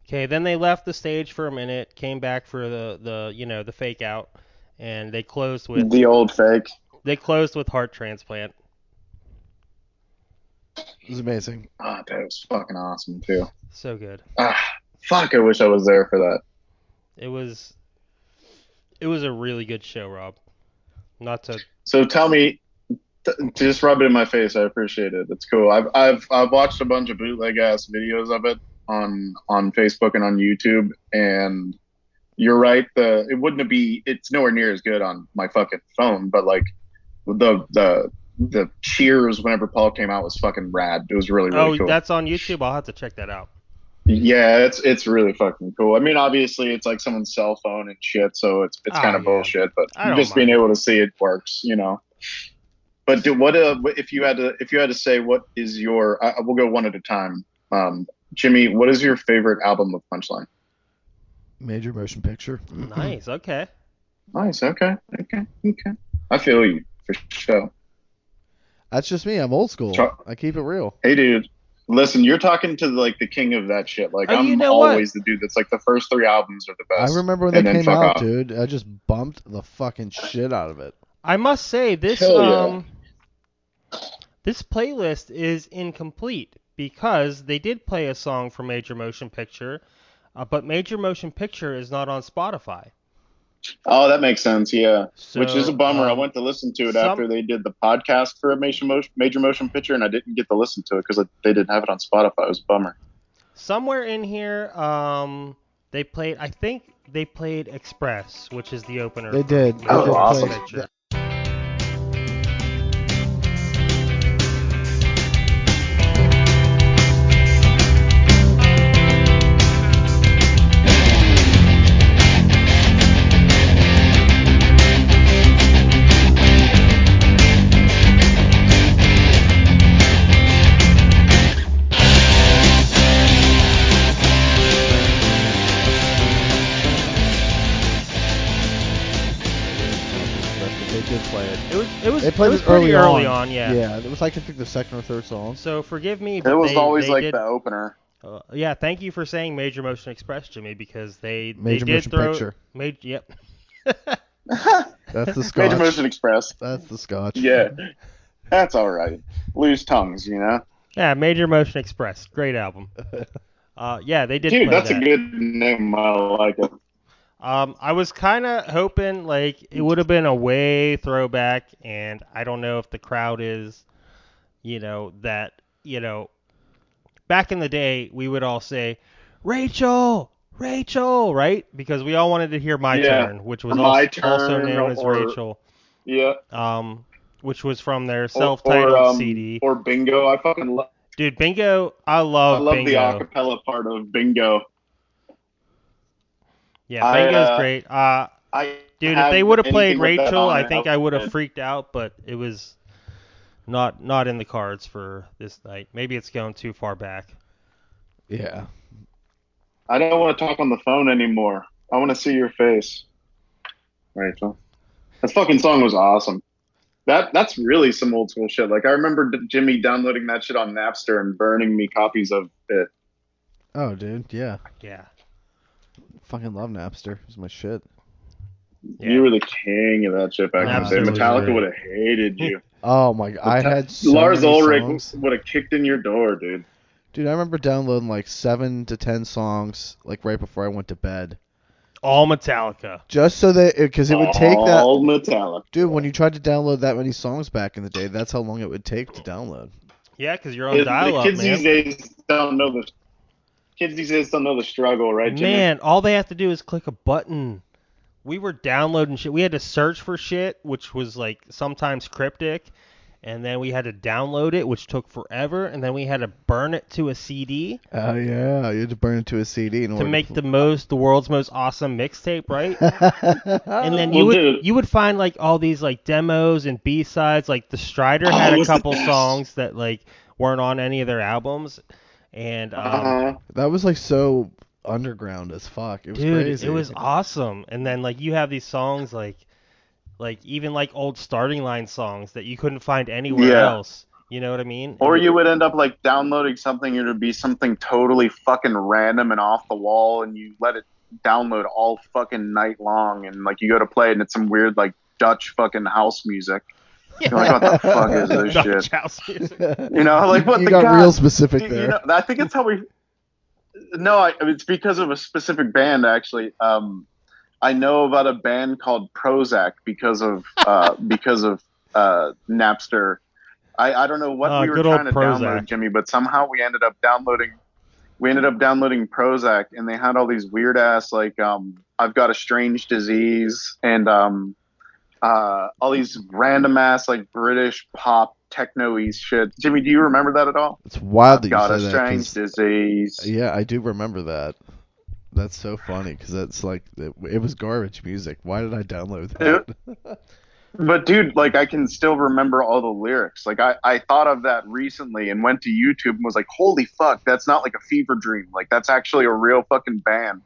Okay, then they left the stage for a minute, came back for the fake out, and they closed with the old fake. They closed with Heart Transplant. It was amazing. Ah, that was fucking awesome too. So good. Fuck! I wish I was there for that. It was a really good show, Rob. Not to. So tell me, just rub it in my face. I appreciate it. It's cool. I've watched a bunch of bootleg ass videos of it on Facebook and on YouTube, and you're right. It wouldn't be. It's nowhere near as good on my fucking phone, but like the cheers whenever Paul came out was fucking rad. It was really cool. That's on YouTube. I'll have to check that out. Yeah, it's really fucking cool. I mean, obviously it's like someone's cell phone and shit, so it's kind of bullshit. But just being able to see it works, But if you had to say what is your? We'll go one at a time. Jimmy, what is your favorite album of Punchline? Major Motion Picture. Nice. Okay. Nice. Okay. I feel you for sure. That's just me. I'm old school. I keep it real. Hey, dude. Listen, you're talking to like the king of that shit. Like I'm always the dude that's like the first 3 albums are the best. I remember when they came out, dude. I just bumped the fucking shit out of it. I must say this this playlist is incomplete because they did play a song from Major Motion Picture, but Major Motion Picture is not on Spotify. Oh, that makes sense, yeah. So, which is a bummer. I went to listen to it after they did the podcast for a Major Motion Picture, and I didn't get to listen to it because they didn't have it on Spotify. It was a bummer. Somewhere in here, they played. I think they played Express, which is the opener. They did. Oh, awesome. Picture. It was early on, yeah. Yeah, it was like I think the second or third song. So forgive me, but it was always they like did, the opener. Yeah, thank you for saying Major Motion Express, Jimmy, because they Major did Motion throw. Picture. Yep. That's the Scotch. Major Motion Express. That's the Scotch. Yeah, that's all right. Loose tongues, Yeah, Major Motion Express, great album. Yeah, they did. Dude, play that's that. a good name. I like it. I was kind of hoping like it would have been a way throwback, and I don't know if the crowd is, back in the day we would all say, Rachel, right? Because we all wanted to hear My Turn, which was also known as Rachel. Yeah. Which was from their self-titled CD. Or Bingo. I fucking love. Dude, Bingo, I love Bingo. The acapella part of Bingo. Yeah, Bingo's great. Dude, if they would have played Rachel, I think I would have freaked out, but it was not in the cards for this night. Maybe it's going too far back. Yeah. I don't want to talk on the phone anymore. I want to see your face, Rachel. That fucking song was awesome. That's really some old school shit. Like I remember Jimmy downloading that shit on Napster and burning me copies of it. Oh, dude, yeah. Yeah. Fucking love Napster. It was my shit. Yeah. You were the king of that shit back in the day. Metallica would have hated you. Oh my god, I had so Lars many Ulrich songs. would have kicked in your door, dude. Dude, I remember downloading like 7 to 10 songs like right before I went to bed. All Metallica. Just so that, because it would take that. All Metallica. Dude, when you tried to download that many songs back in the day, that's how long it would take to download. Yeah, because you're on dial-up, kids man. these days don't know the kids these days don't know the struggle, right, Jimmy? Man, all they have to do is click a button. We were downloading shit. We had to search for shit, which was like sometimes cryptic, and then we had to download it, which took forever, and then we had to burn it to a CD Oh yeah, you had to burn it to a CD in to order make the world's most awesome mixtape, right? And then Well, dude. you would find like all these like demos and B-sides. Like the Strider had a was the couple best. songs that like weren't on any of their albums, and That was like so underground as fuck. It was dude, crazy. it was awesome. And then like you have these songs like even like old Starting Line songs that you couldn't find anywhere Yeah. else. You know what I mean? Or you would end up like downloading something, it would be something totally fucking random and off the wall, and you let it download all fucking night long, and like you go to play it and it's some weird like Dutch fucking house music. You're like, what the fuck is this Dutch shit? house music. You know, like what you the got god? real specific there. You know, I think it's how we. No, it's because of a specific band actually. I know about a band called Prozac because of Napster. I don't know what we were good old trying to Prozac. download, Jimmy, but somehow we ended up downloading Prozac, and they had all these weird ass like I've got a strange disease and all these random ass like British pop techno-y shit. Jimmy, do you remember that at all? It's wild I've that you got a say that. strange 'Cause- disease. yeah, I do remember that. That's so funny because that's like it was garbage music. Why did I download that? But dude, like I can still remember all the lyrics. Like I thought of that recently and went to YouTube and was like, holy fuck, that's not like a fever dream. Like that's actually a real fucking band.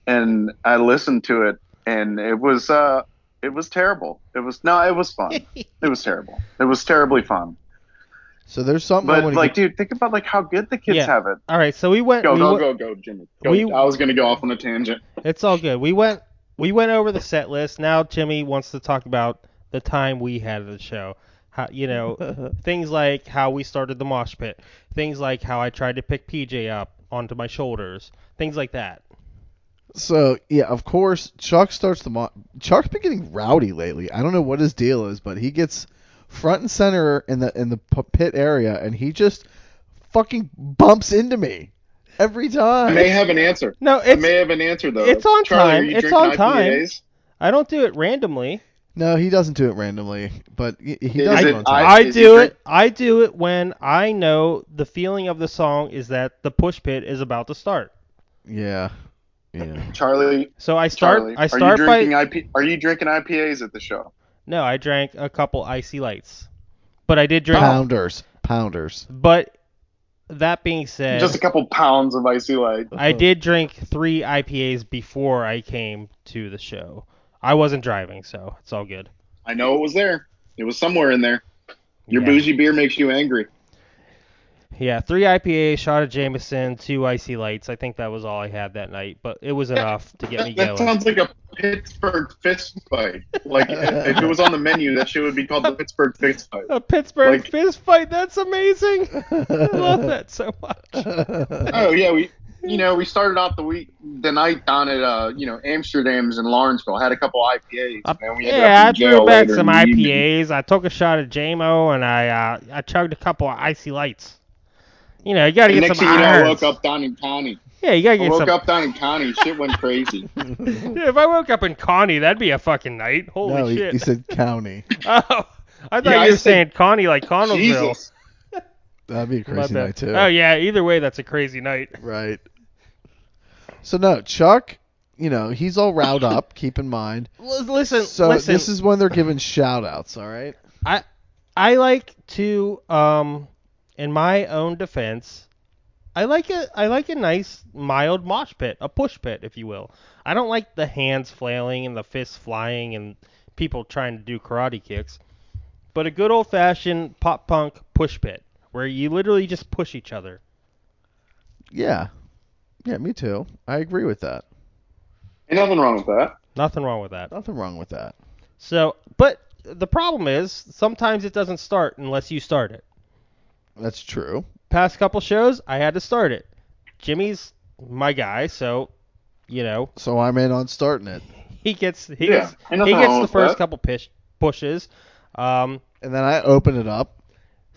And I listened to it and it was terrible. It was fun. It was terrible. It was terribly fun. So there's something. I But wanna like, get- dude, think about like how good the kids Yeah. have it. All right, so we went. Go, Jimmy. Go. we- I was gonna go off on a tangent. It's all good. We went over the set list. Now Jimmy wants to talk about the time we had at the show. How, things like how we started the mosh pit. Things like how I tried to pick PJ up onto my shoulders. Things like that. So yeah, of course, Chuck starts the. Chuck's been getting rowdy lately. I don't know what his deal is, but he gets front and center in the pit area, and he just fucking bumps into me every time. I may have an answer. No, I may have an answer though. it's on Charlie, time. are you It's drinking on time. IPAs? I don't do it randomly. No, he doesn't do it randomly, but he Is does it it on time. I Is he do drink- it. I do it when I know the feeling of the song is that the push pit is about to start. Yeah. Charlie, So I start. Charlie, I start are you by. drinking Are you drinking IPAs at the show? No, I drank a couple icy lights, but I did drink. Pounders. But that being said, Just a couple pounds of icy light. I did drink 3 IPAs before I came to the show. I wasn't driving, so it's all good. I know it was there. It was somewhere in there. Your Yeah. bougie beer makes you angry. Yeah, 3 IPAs, shot of Jameson, 2 icy lights. I think that was all I had that night, but it was enough to get me That going. sounds like a Pittsburgh fist fight. Like if it was on the menu, that shit would be called the Pittsburgh fist fight. A Pittsburgh Like- fist fight. That's amazing. I love that so much. Oh yeah, we started off the night down at Amsterdam's in Lawrenceville. Had a couple IPAs. Man. We ended Yeah, up I in jail threw back later some in the evening. IPAs. I took a shot of JMO, and I chugged a couple of icy lights. You gotta And get next some thing you know, I irons. woke up down in Connie. Yeah, you gotta I get woke some. up down in Connie. Shit went crazy. Yeah, if I woke up in Connie, that'd be a fucking night. Holy No, shit. he said county. Oh, I thought Yeah, you I were said- saying Connie like Connellsville. Jesus. That'd be a My crazy bad. night too. Oh yeah, either way, that's a crazy night. Right. So no, Chuck, he's all riled up. Keep in mind. Listen, So listen. this is when they're giving shout outs, all right? I like to, in my own defense, I like a nice mild mosh pit, a push pit, if you will. I don't like the hands flailing and the fists flying and people trying to do karate kicks. But a good old fashioned pop punk push pit where you literally just push each other. Yeah. Yeah, me too. I agree with that. Ain't nothing wrong with that. Nothing wrong with that. Nothing wrong with that. So, but the problem is sometimes it doesn't start unless you start it. That's true. Past couple shows, I had to start it. Jimmy's my guy, so So I'm in on starting it. he gets Ain't he nothing gets wrong the with first that. couple pushes. And then I open it up.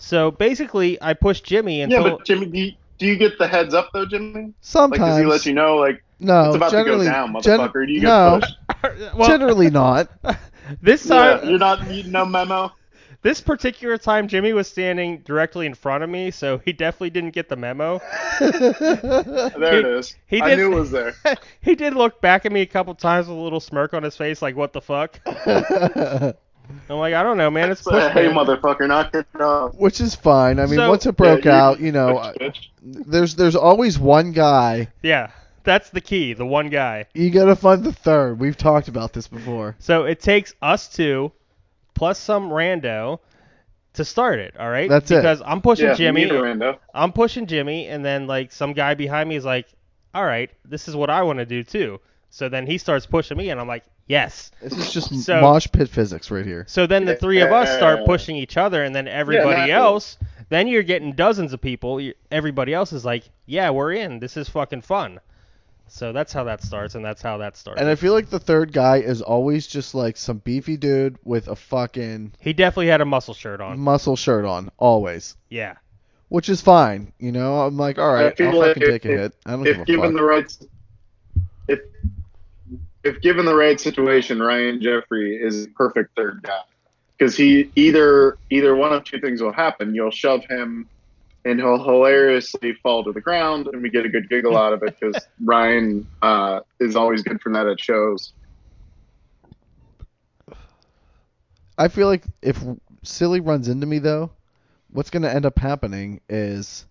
So basically, I pushed Jimmy until. Yeah, but Jimmy, do you get the heads up though, Jimmy? Sometimes. Like, does he let you know, like, no, it's about to go generally, down, motherfucker? Do you no, get pushed? Well, generally not. this time, Yeah, you're not no memo. this particular time, Jimmy was standing directly in front of me, so he definitely didn't get the memo. There it is. I knew it was there. He did look back at me a couple times with a little smirk on his face, like, what the fuck? I'm like, I don't know, man. It's push Hey, man. motherfucker, knock it off. Which is fine. I mean, So- once it broke out, bitch. there's always one guy. Yeah, that's the key, the one guy. You gotta find the third. We've talked about this before. So it takes us two plus some rando to start it, all right? That's it. Because I'm pushing Yeah, Jimmy. neither rando. I'm pushing Jimmy, and then like some guy behind me is like, all right, this is what I want to do too. So then he starts pushing me, and I'm like, yes. This is just So- mosh pit physics right here. So then the three of us start Yeah. pushing each other, and then everybody naturally. else. Then you're getting dozens of people. Everybody else is like, yeah, we're in. This is fucking fun. So that's how that starts, and that's how that starts. And I feel like the third guy is always just like some beefy dude with a fucking He definitely had a muscle shirt on. muscle shirt on, always. Yeah. Which is fine, I'm like, all right, I feel I'll like fucking take a hit. I don't give If a given fuck. the right, if given the right situation, Ryan Jeffrey is the perfect third guy, because he either one of two things will happen. You'll shove him, and he'll hilariously fall to the ground, and we get a good giggle out of it because Ryan is always good for that at shows. I feel like if Silly runs into me though, what's gonna end up happening is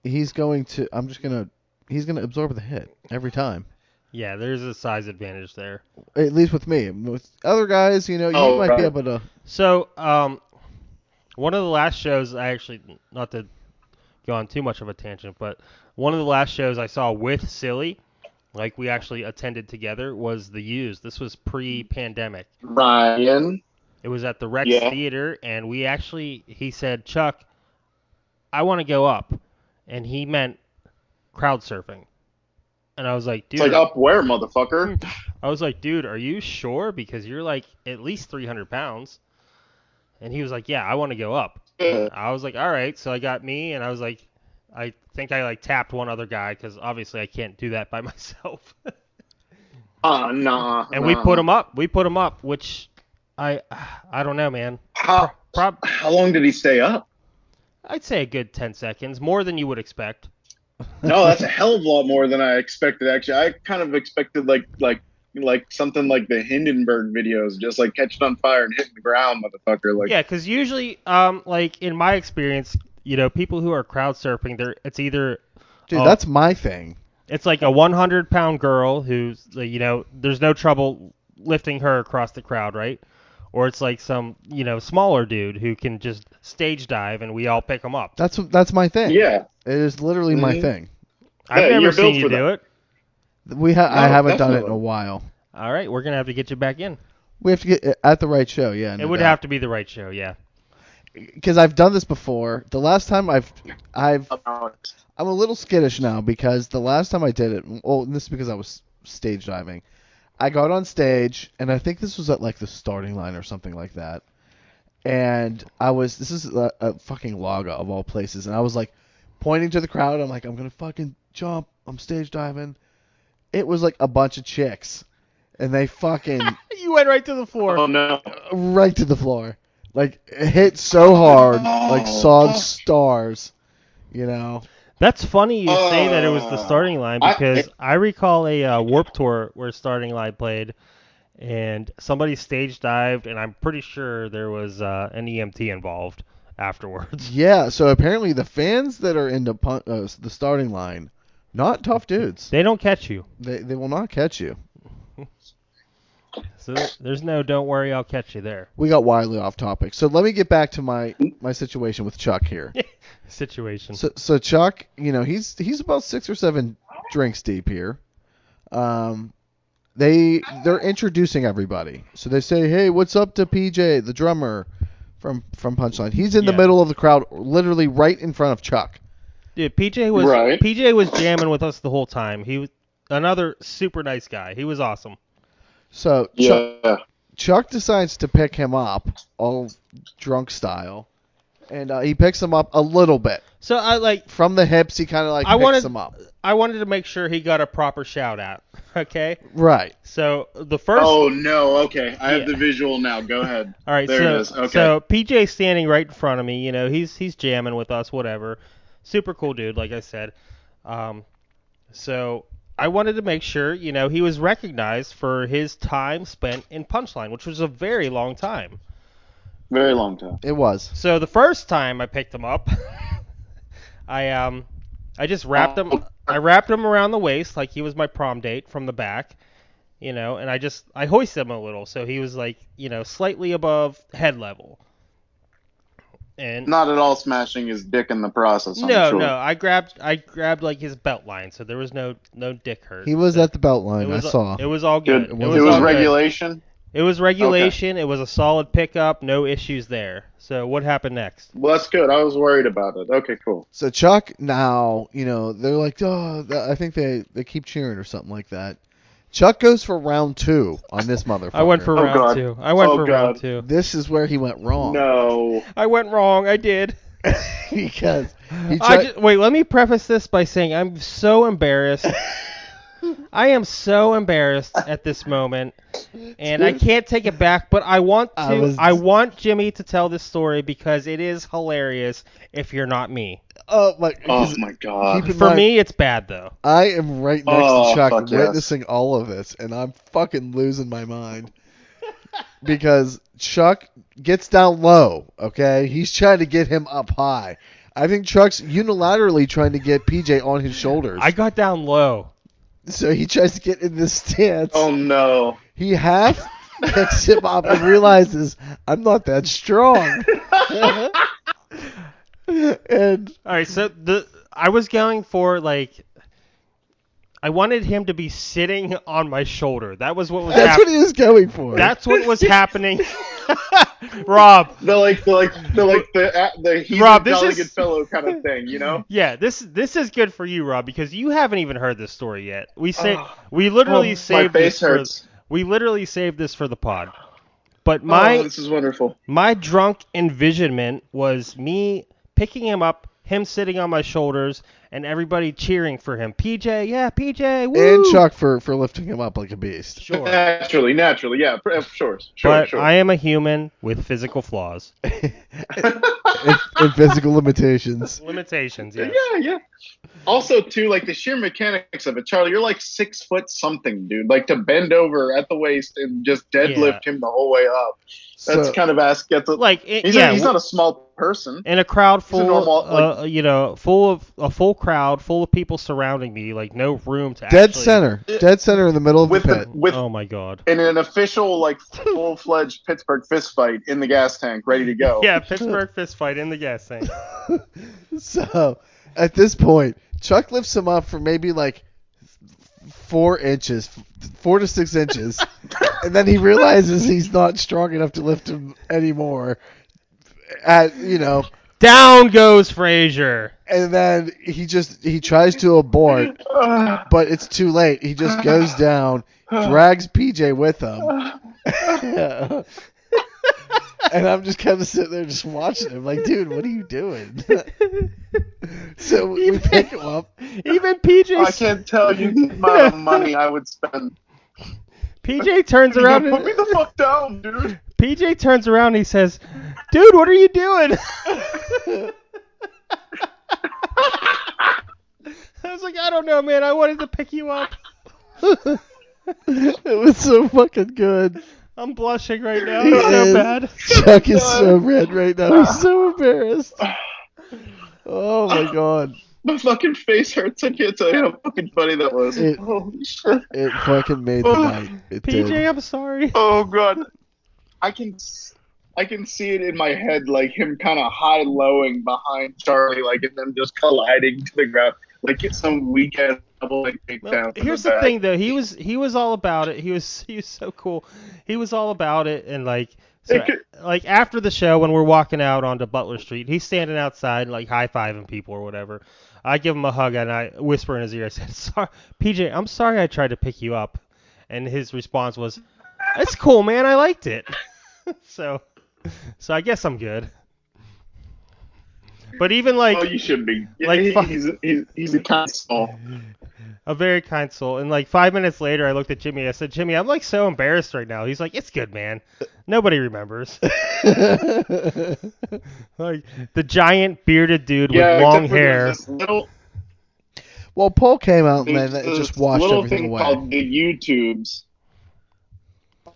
he's gonna absorb the hit every time. Yeah, there's a size advantage there. At least with me. With other guys, you might right. be able to. So, one of the last shows, I actually, not to go on too much of a tangent, but one of the last shows I saw with Silly, like we actually attended together, was The Used. This was pre-pandemic. Ryan, It was at the Rex Yeah. Theater, and he said, Chuck, I want to go up. And he meant crowd surfing. And I was like, dude. it's like up where, motherfucker? I was like, dude, are you sure? Because you're like at least 300 pounds. And he was like, yeah, I want to go up. I was like, all right. So I got me, and I was like, I think I like tapped one other guy because obviously I can't do that by myself. Nah. And we put him up. We put him up, which I don't know, man. How long did he stay up? I'd say a good 10 seconds, more than you would expect. No, that's a hell of a lot more than I expected. Actually, I kind of expected like something like the Hindenburg videos, just like catching on fire and hitting the ground, motherfucker. Like, Yeah, because usually, like in my experience, people who are crowd surfing, it's either Dude, that's my thing. it's like a 100-pound girl who's there's no trouble lifting her across the crowd, right? Or it's like some smaller dude who can just stage dive and we all pick him up. That's my thing. yeah, It is literally my Mhm. thing. I've Yeah, never you're seen built you for do that. it. I haven't done it in definitely. a while. All right, we're gonna have to get you back in. We have to get at the right show, yeah. It would have to be the right show, yeah. because I've done this before. The last time I'm about a little skittish now because the last time I did it, well, this is because I was stage diving. I got on stage, and I think this was at like the starting line or something like that. And this is a fucking Laga of all places, and I was like pointing to the crowd. I'm like, I'm gonna fucking jump. I'm stage diving. It was like a bunch of chicks, and they fucking You went right to the floor. Oh no! right to the floor. Like it hit so hard, like sawed stars. That's funny you say that it was the starting line I- because I recall a Warped Tour where starting line played, and somebody stage dived, and I'm pretty sure there was an EMT involved afterwards. Yeah. So apparently the fans that are into the starting line, not tough dudes. They don't catch you. They will not catch you. So there's no don't worry, I'll catch you there We got wildly off topic. So let me get back to my situation with Chuck here. situation. So Chuck, he's about 6 or 7 drinks deep here. They're introducing everybody. So they say, "Hey, what's up to PJ, the drummer from Punchline?" He's in the Yeah. middle of the crowd, literally right in front of Chuck. Dude, PJ was Right. jamming with us the whole time. He was another super nice guy. He was awesome. So Yeah, Chuck decides to pick him up, all drunk style, And he picks him up a little bit. So I like From the hips, he kind of like picks him up. I wanted to make sure he got a proper shout out. Okay. Right. So the first. Oh no. Okay, I have the visual now. Go ahead. All right. There it is. Okay. So PJ's standing right in front of me. You know, he's jamming with us. Whatever. Super cool dude. Like I said. So I wanted to make sure, you know, he was recognized for his time spent in Punchline, which was a very long time. Very long time. It was. So the first time I picked him up, I just wrapped him. I wrapped him around the waist like he was my prom date from the back, you know, and I hoisted him a little so he was like, you know, slightly above head level. And Not at all smashing his dick in the process. I'm no, sure. no, I grabbed like his belt line, so there was no dick hurt. He was at the belt line. I saw. It was all good. It was was all good. regulation. It was regulation. Okay. It was a solid pickup. No issues there. So what happened next? Well, that's good. I was worried about it. Okay, cool. So Chuck, now, you know, they're like, oh, I think they keep cheering or something like that. Chuck goes for round 2 on this motherfucker. I went for round 2. Round 2. This is where he went wrong. No. I went wrong. I did. Because wait, let me preface this by saying I'm so embarrassed. I am so embarrassed at this moment, and I can't take it back. But I want to. I want Jimmy to tell this story because it is hilarious. If you're not me. Oh my god. For me, it's bad though. I am right next to Chuck, witnessing all of this, and I'm fucking losing my mind. Because Chuck gets down low, okay? He's trying to get him up high. I think Chuck's unilaterally trying to get PJ on his shoulders. I got down low. So he tries to get in this stance. Oh no. He half picks him up and realizes, I'm not that strong. And all right, so I was going for like I wanted him to be sitting on my shoulder. That was what was happening. That's what he was going for. That's what was happening. Rob. The he's Rob, a jolly good fellow kind of thing, you know? Yeah, this is good for you, Rob, because you haven't even heard this story yet. We literally saved this. We literally saved this for the pod. But this is wonderful. My drunk envisionment was me picking him up, him sitting on my shoulders, and everybody cheering for him. PJ, yeah, PJ, woo! And Chuck for lifting him up like a beast. Sure. Naturally, yeah, sure. But I am a human with physical flaws. and physical limitations. Limitations, yeah. Yeah. Also, too, like the sheer mechanics of it, Charlie, you're like 6 foot something, dude. Like to bend over at the waist and just deadlift him the whole way up. That's kind of he's not a small person. In a crowd full, a full crowd full of people surrounding me, like no room to dead center in the middle of the pit. Oh my god! In an official, like full-fledged Pittsburgh fist fight in the gas tank, ready to go. Yeah, Pittsburgh fist fight in the gas tank. So at this point, Chuck lifts him up for maybe like 4 to 6 inches, and then he realizes he's not strong enough to lift him anymore. Down goes Frazier. And then he tries to abort, but it's too late. He just goes down, drags PJ with him. And I'm just kind of sitting there just watching him like, dude, what are you doing? So we pick him up. Even PJ... I can't tell you the amount of money I would spend. PJ turns around and... Put me the fuck down, dude. PJ turns around and he says, dude, what are you doing? I was like, I don't know, man. I wanted to pick you up. It was so fucking good. I'm blushing right now. It's so bad. Chuck is so red right now. He's so embarrassed. Oh my god. My fucking face hurts. I can't tell you how fucking funny that was. Holy shit. It fucking made the night. It PJ, did. I'm sorry. Oh god. I can see it in my head, like him kind of high-lowing behind Charlie, like and them just colliding to the ground, like it's some weak-ass double leg takedown. Here's the thing, though. He was all about it. He was so cool. He was all about it, and like after the show when we're walking out onto Butler Street, he's standing outside like high-fiving people or whatever. I give him a hug and I whisper in his ear. I said, "Sorry, PJ, I'm sorry I tried to pick you up," and his response was, "That's cool, man. I liked it." So I guess I'm good. But even Oh, you should be. He's a kind soul. a very kind soul. And like 5 minutes later, I looked at Jimmy. I said, Jimmy, I'm like so embarrassed right now. He's like, it's good, man. Nobody remembers. Like the giant bearded dude with long hair. This little, Well, Paul came out and then there's it just this washed little everything thing away. called the YouTubes.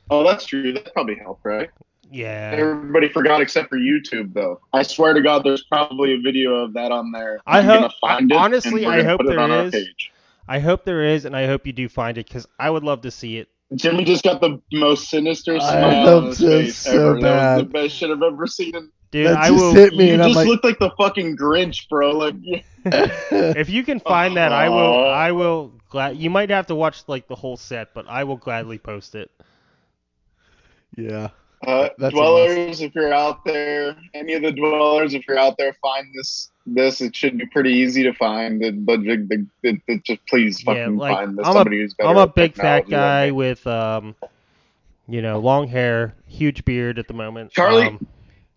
Oh, that's true. That probably helped, right? Yeah. Everybody forgot except for YouTube, though. I swear to God, there's probably a video of that on there. I'm hope. gonna find it. Honestly, and we're I gonna hope put it on there our is. page. I hope there is, and I hope you do find it because I would love to see it. Jimmy just got the most sinister I smile hope on his so, face so ever. That was the bad. best shit I've ever seen. Dude, That I just will. hit me, You and I'm just like, look like the fucking Grinch, bro. Like, If you can find that, I will. I will. You might have to watch like the whole set, but I will gladly post it. yeah. That's a dwellers, if you're out there, any of the dwellers, if you're out there, find this. It should be pretty easy to find. But just please fucking like find this. I'm Somebody who's better I'm a at big fat technology than guy me. with long hair, huge beard at the moment.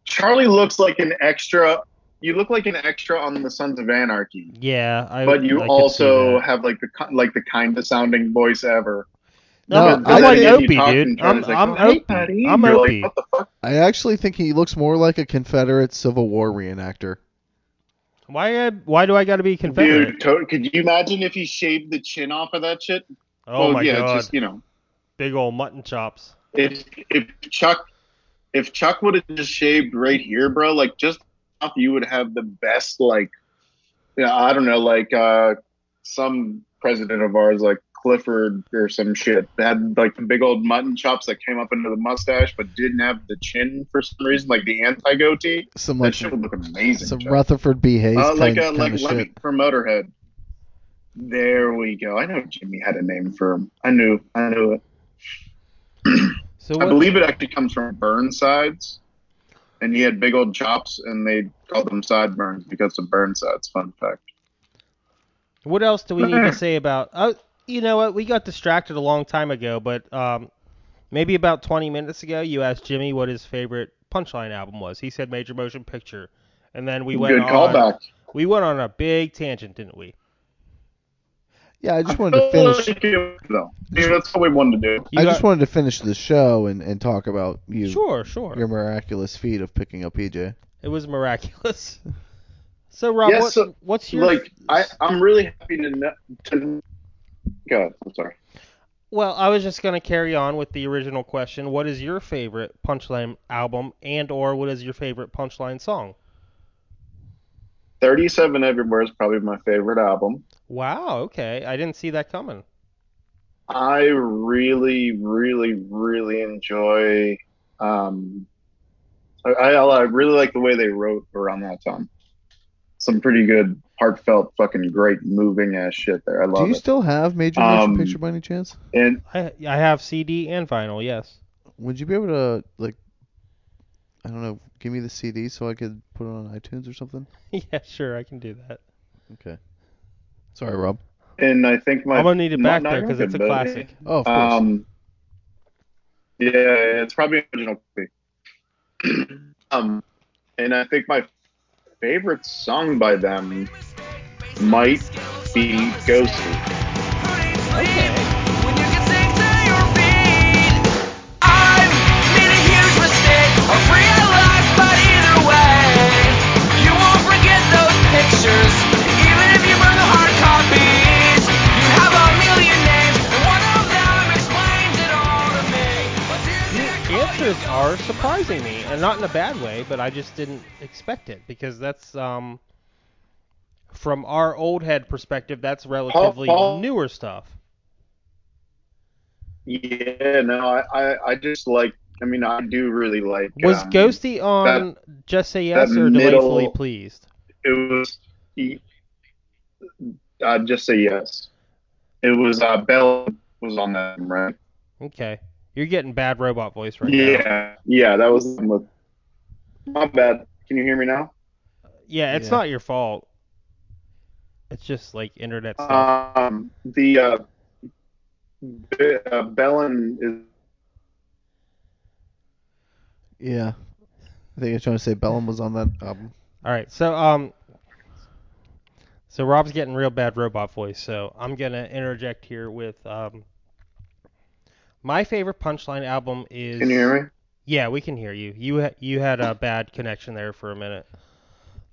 Charlie looks like an extra. You look like an extra on the Sons of Anarchy. Yeah, But you I could see also that. have like the kindest sounding voice ever. No, No, I'm like then you Opie, talk dude. and Charlie's I'm like, "Oh, hey, Opie. buddy." I'm You're Opie. like, what the fuck? I actually think he looks more like a Confederate Civil War reenactor. Why do I got to be Confederate? Dude, could you imagine if he shaved the chin off of that shit? Oh my yeah, god. just Big old mutton chops. if Chuck would have just shaved right here, bro, like just off, you would have the best, like, I don't know, like some president of ours, like Clifford or some shit, had like the big old mutton chops that came up into the mustache, but didn't have the chin for some reason, like the anti-goatee. Some That like shit would look amazing. some Chuck. Rutherford B. Hayes like kind of Lemmy shit. from Motorhead. There we go. I know Jimmy had a name for him. I knew it. So I believe it actually comes from Burnsides, and he had big old chops, and they called them sideburns because of Burnsides. Fun fact. What else do we need to say about? You know what? We got distracted a long time ago, but maybe about 20 minutes ago, you asked Jimmy what his favorite Punchline album was. He said Major Motion Picture, and then we went Good callback. We went on a big tangent, didn't we? Yeah, I just wanted to finish. Though. That's what we wanted to do. I just wanted to finish the show and talk about you. Sure. Your miraculous feat of picking up PJ. It was miraculous. So Rob, what's your like? I'm really happy to. God, I'm sorry. Well, I was just gonna carry on with the original question. What is your favorite Punchline album, and/or what is your favorite Punchline song? 37 Everywhere is probably my favorite album. Wow. Okay, I didn't see that coming. I really, really, really enjoy. I really like the way they wrote around that time. Some pretty good, heartfelt, fucking great, moving ass shit there. I love it. Do you still have Major Motion Picture by any chance? And I have CD and vinyl. Yes. Would you be able to, like, I don't know, give me the CD so I could put it on iTunes or something? Yeah, sure, I can do that. Okay. Sorry, Rob. And I think I'm gonna need it back there because it's a classic. Oh, of course. Yeah, it's probably original copy. And I think my favorite song by them might be Ghosty. Okay. When you can sing to your feet, I've made a huge mistake. I've realized, but either way, you won't forget those pictures. Even if you burn the hard copies, you have a million names, and one of them explains it all to me. But Your answers are surprising me, and not in a bad way, but I just didn't expect it because that's from our old head perspective, that's relatively newer stuff. Yeah, no, I just like. I mean, I do really like. Was Ghosty on Just Say Yes or Delightfully Pleased? It was. Just Say Yes. It was Bell was on that, right? Okay, you're getting bad robot voice right now. Yeah, that was. My bad. Can you hear me now? Yeah, it's not your fault. It's just like internet stuff. Bellin is. Yeah. I think you're trying to say Bellum was on that album. All right, so Rob's getting real bad robot voice, so I'm gonna interject here with my favorite Punchline album is. Can you hear me? Yeah, we can hear you. You had a bad connection there for a minute.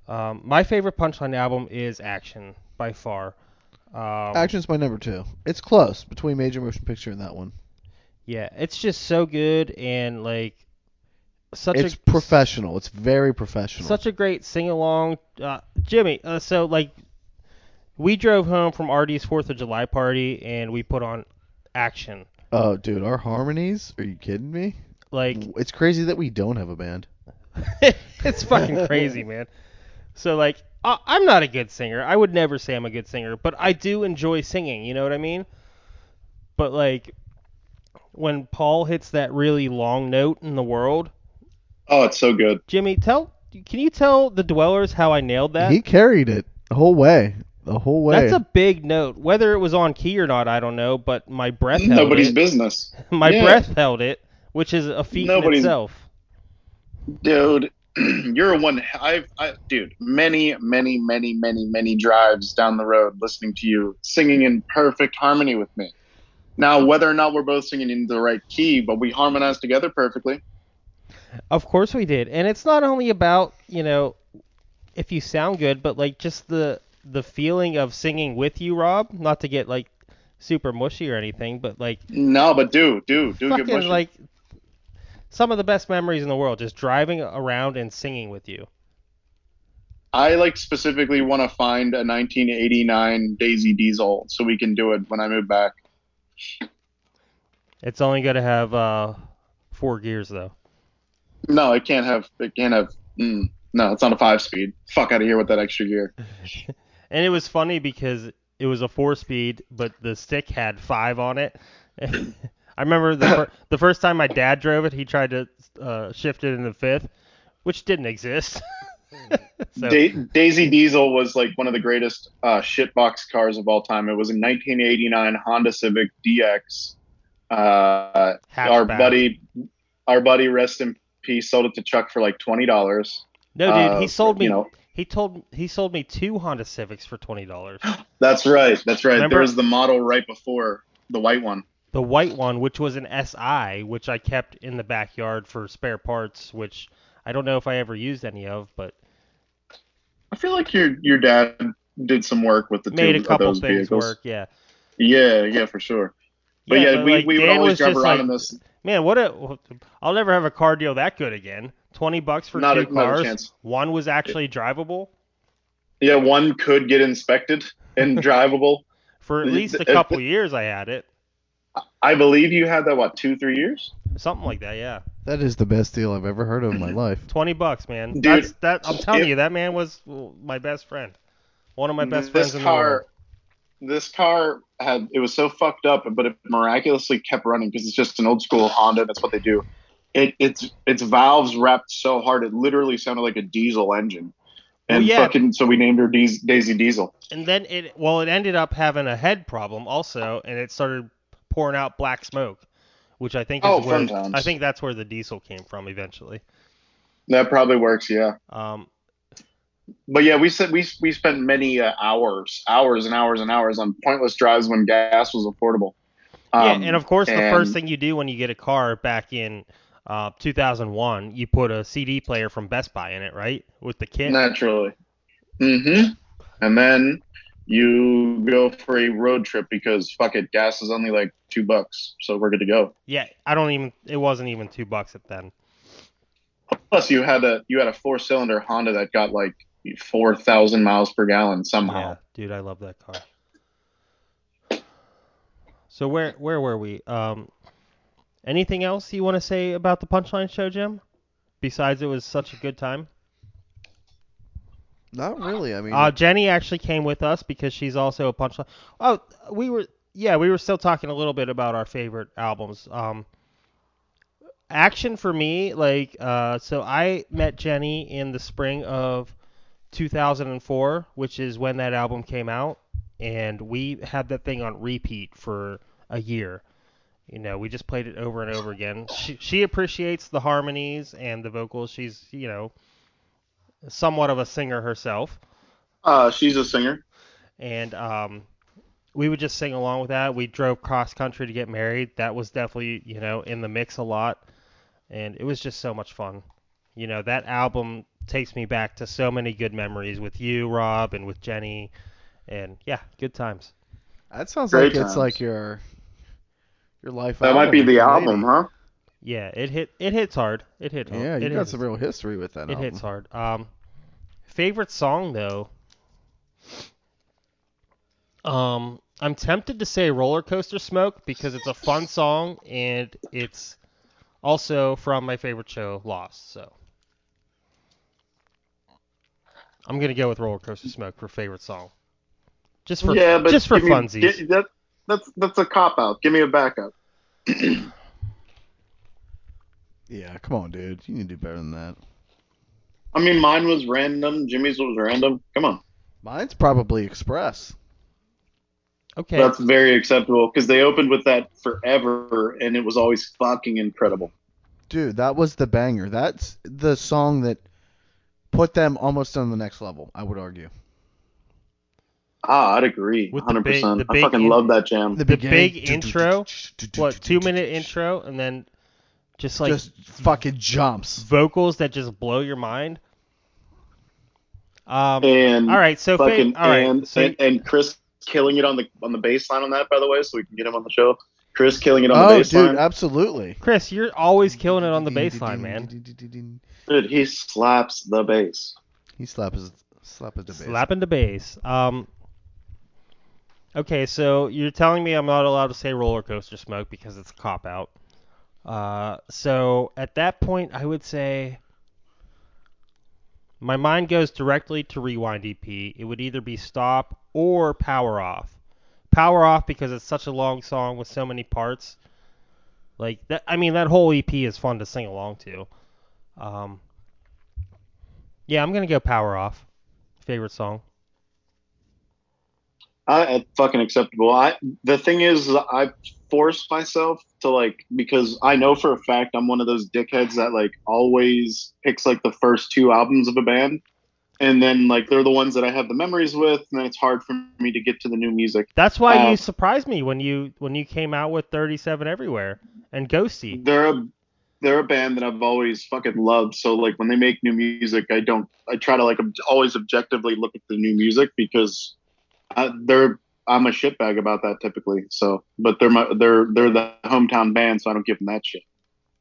My favorite Punchline album is Action by far. Action's my number 2. It's close between Major Motion Picture and that one. Yeah, it's just so good and like It's professional. It's very professional. such a great sing along. Jimmy, so like we drove home from RD's 4th of July party and we put on Action. Oh, dude, our harmonies? Are you kidding me? Like It's crazy that we don't have a band. it's fucking crazy, man. So like I'm not a good singer. I would never say I'm a good singer, but I do enjoy singing, you know what I mean? But like when Paul hits that really long note in the world, Oh, it's so good. Jimmy, can you tell the dwellers how I nailed that? He carried it the whole way. The whole way. That's a big note. Whether it was on key or not, I don't know, but my breath held Nobody's it. business. My Yeah. breath held it, which is a feat in itself. Dude, you're one. Dude, many drives down the road listening to you singing in perfect harmony with me. Now, whether or not we're both singing in the right key, but we harmonize together perfectly. Of course we did. And it's not only about, if you sound good, but like just the feeling of singing with you, Rob, not to get like super mushy or anything, but like No, but do get fucking mushy. like some of the best memories in the world, just driving around and singing with you. I like specifically want to find a 1989 Daisy Diesel so we can do it when I move back. It's only going to have 4 gears though. No, it can't have. No, it's not a 5-speed. Fuck out of here with that extra gear. And it was funny because it was a 4-speed, but the stick had 5 on it. I remember the first time my dad drove it, he tried to shift it in the 5th, which didn't exist. So, Daisy Diesel was like one of the greatest shitbox cars of all time. It was a 1989 Honda Civic DX. Our buddy, rest in peace, sold it to Chuck for like $20. No, dude, he sold me. You know, He sold me 2 Honda Civics for $20. That's right. Remember? There was the model right before, the white one. The white one, which was an SI, which I kept in the backyard for spare parts, which I don't know if I ever used any of, but I feel like your dad did some work with the made two a couple of those things vehicles. work, yeah. Yeah, for sure. But yeah, we would Dan always was drive just around like, in this. Man, I'll never have a car deal that good again. $20 for Not two a cars. chance. One was actually drivable Yeah, one could get inspected and drivable. for at least a couple years. I had it, I believe you had that, 2-3 years? something like that. Yeah, That is the best deal I've ever heard of in my life. $20, man. Dude, I'm telling you, that man was my best friend. One of my best friends in the world. This car it was so fucked up, but it miraculously kept running because it's just an old school Honda. That's what they do. Its valves wrapped so hard it literally sounded like a diesel engine. And so we named her Daisy Diesel. And then it ended up having a head problem also, and it started pouring out black smoke, which I think that's where the diesel came from eventually. That probably works, yeah. But yeah, we spent many hours and hours on pointless drives when gas was affordable. And of course, the first thing you do when you get a car back in 2001, you put a CD player from Best Buy in it, right, with the kit. Naturally. And then you go for a road trip because fuck it, gas is only like $2, so we're good to go. Yeah, it wasn't even $2 at then. Plus, you had a 4-cylinder Honda that got like 4,000 miles per gallon somehow. Yeah, dude, I love that car. So where were we? Anything else you want to say about the Punchline show, Jim? Besides, it was such a good time. Not really. I mean, Jenny actually came with us because she's also a Punchline. Oh, we were still talking a little bit about our favorite albums. Action for me, so I met Jenny in the spring of 2004, which is when that album came out, and we had that thing on repeat for a year. We just played it over and over again. She appreciates the harmonies and the vocals. She's, somewhat of a singer herself, She's a singer. and we would just sing along with that. We drove cross country to get married. That was definitely, in the mix a lot, and it was just so much fun. That album takes me back to so many good memories with you, Rob, and with Jenny, and yeah, good times. That sounds Great like it's times. like your life That album. might be the 1980. album, huh? Yeah, it hits hard. It hit hard. Yeah, you it got hits, some real history with that It album. hits hard. Favorite song though. I'm tempted to say Roller Coaster Smoke because it's a fun song and it's also from my favorite show, Lost. So I'm gonna go with Roller Coaster Smoke for favorite song. Just for Yeah, but funsies. that's a cop out. Give me a backup. Yeah, come on, dude. You need to do better than that. I mean, mine was random. Jimmy's was random. Come on. Mine's probably Express. Okay. That's very acceptable because they opened with that forever, and it was always fucking incredible. Dude, that was the banger. That's the song that put them almost on the next level, I would argue. I'd agree. With the 100%. big I fucking love that jam. The big intro, 2-minute intro, and then just fucking jumps. Vocals that just blow your mind. And all right, so fucking, all right, and Chris killing it on the bass line on that, by the way, so we can get him on the show. Chris killing it on the bass line. Oh, dude, absolutely. Chris, you're always killing it on the bass line, man. Dude, he slaps the bass. He slaps the bass. Slapping the bass. Okay, so you're telling me I'm not allowed to say Roller Coaster Smoke because it's a cop out. So at that point, I would say my mind goes directly to Rewind EP. It would either be Stop or Power Off. Power Off because it's such a long song with so many parts. Like that, I mean, that whole EP is fun to sing along to. Yeah, I'm gonna go Power Off. Favorite song. Fucking acceptable. The thing is, I force myself to because I know for a fact I'm one of those dickheads that always picks the first two albums of a band, and then they're the ones that I have the memories with, and then it's hard for me to get to the new music. That's why you surprised me when you came out with 37 Everywhere and Ghosty. They're a band that I've always fucking loved. So when they make new music, I try to always objectively look at the new music because I'm a shitbag about that typically. So, but they're the hometown band, so I don't give them that shit.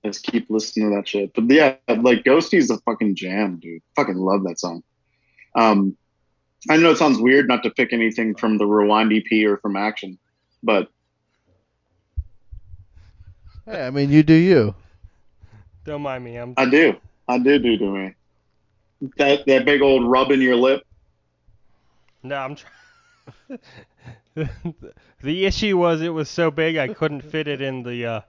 I just keep listening to that shit. But yeah, Ghosty's a fucking jam, dude. Fucking love that song. I know it sounds weird not to pick anything from the Rewind EP or from Action, but hey, I mean, you do you. Don't mind me. I do me. That big old rub in your lip. No, I'm trying. The issue was it was so big I couldn't fit it in the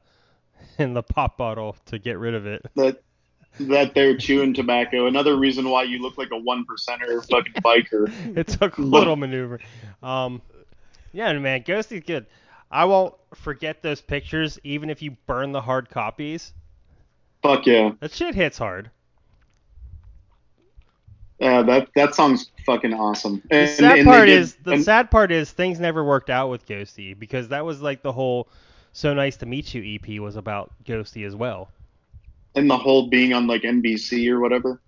pop bottle to get rid of it. That they're chewing tobacco. Another reason why you look like a 1%er fucking biker. It took a little maneuver. Yeah, man, Ghosty's good. I won't forget those pictures, even if you burn the hard copies. Fuck yeah. That shit hits hard. Yeah, that song's fucking awesome. The sad part is things never worked out with Ghosty because that was the whole So Nice to Meet You EP was about Ghosty as well. And the whole being on NBC or whatever.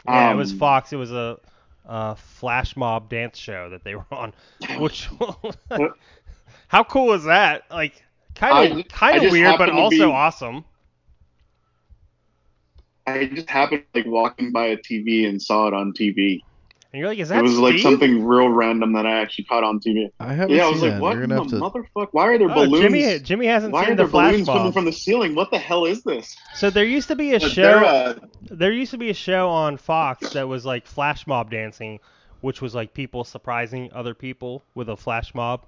Yeah, it was Fox. It was a flash mob dance show that they were on. Which how cool is that? Kind of weird, but also awesome. I just happened walking by a TV and saw it on TV. And you're like, is that It was Steve? something real random that I actually caught on TV. I haven't seen I was like, that. what in the motherfucker? Why are there balloons? Jimmy hasn't Why seen are the there flash balloons mob. coming from the ceiling? What the hell is this? So there used to be a show. There used to be a show on Fox that was flash mob dancing, which was people surprising other people with a flash mob.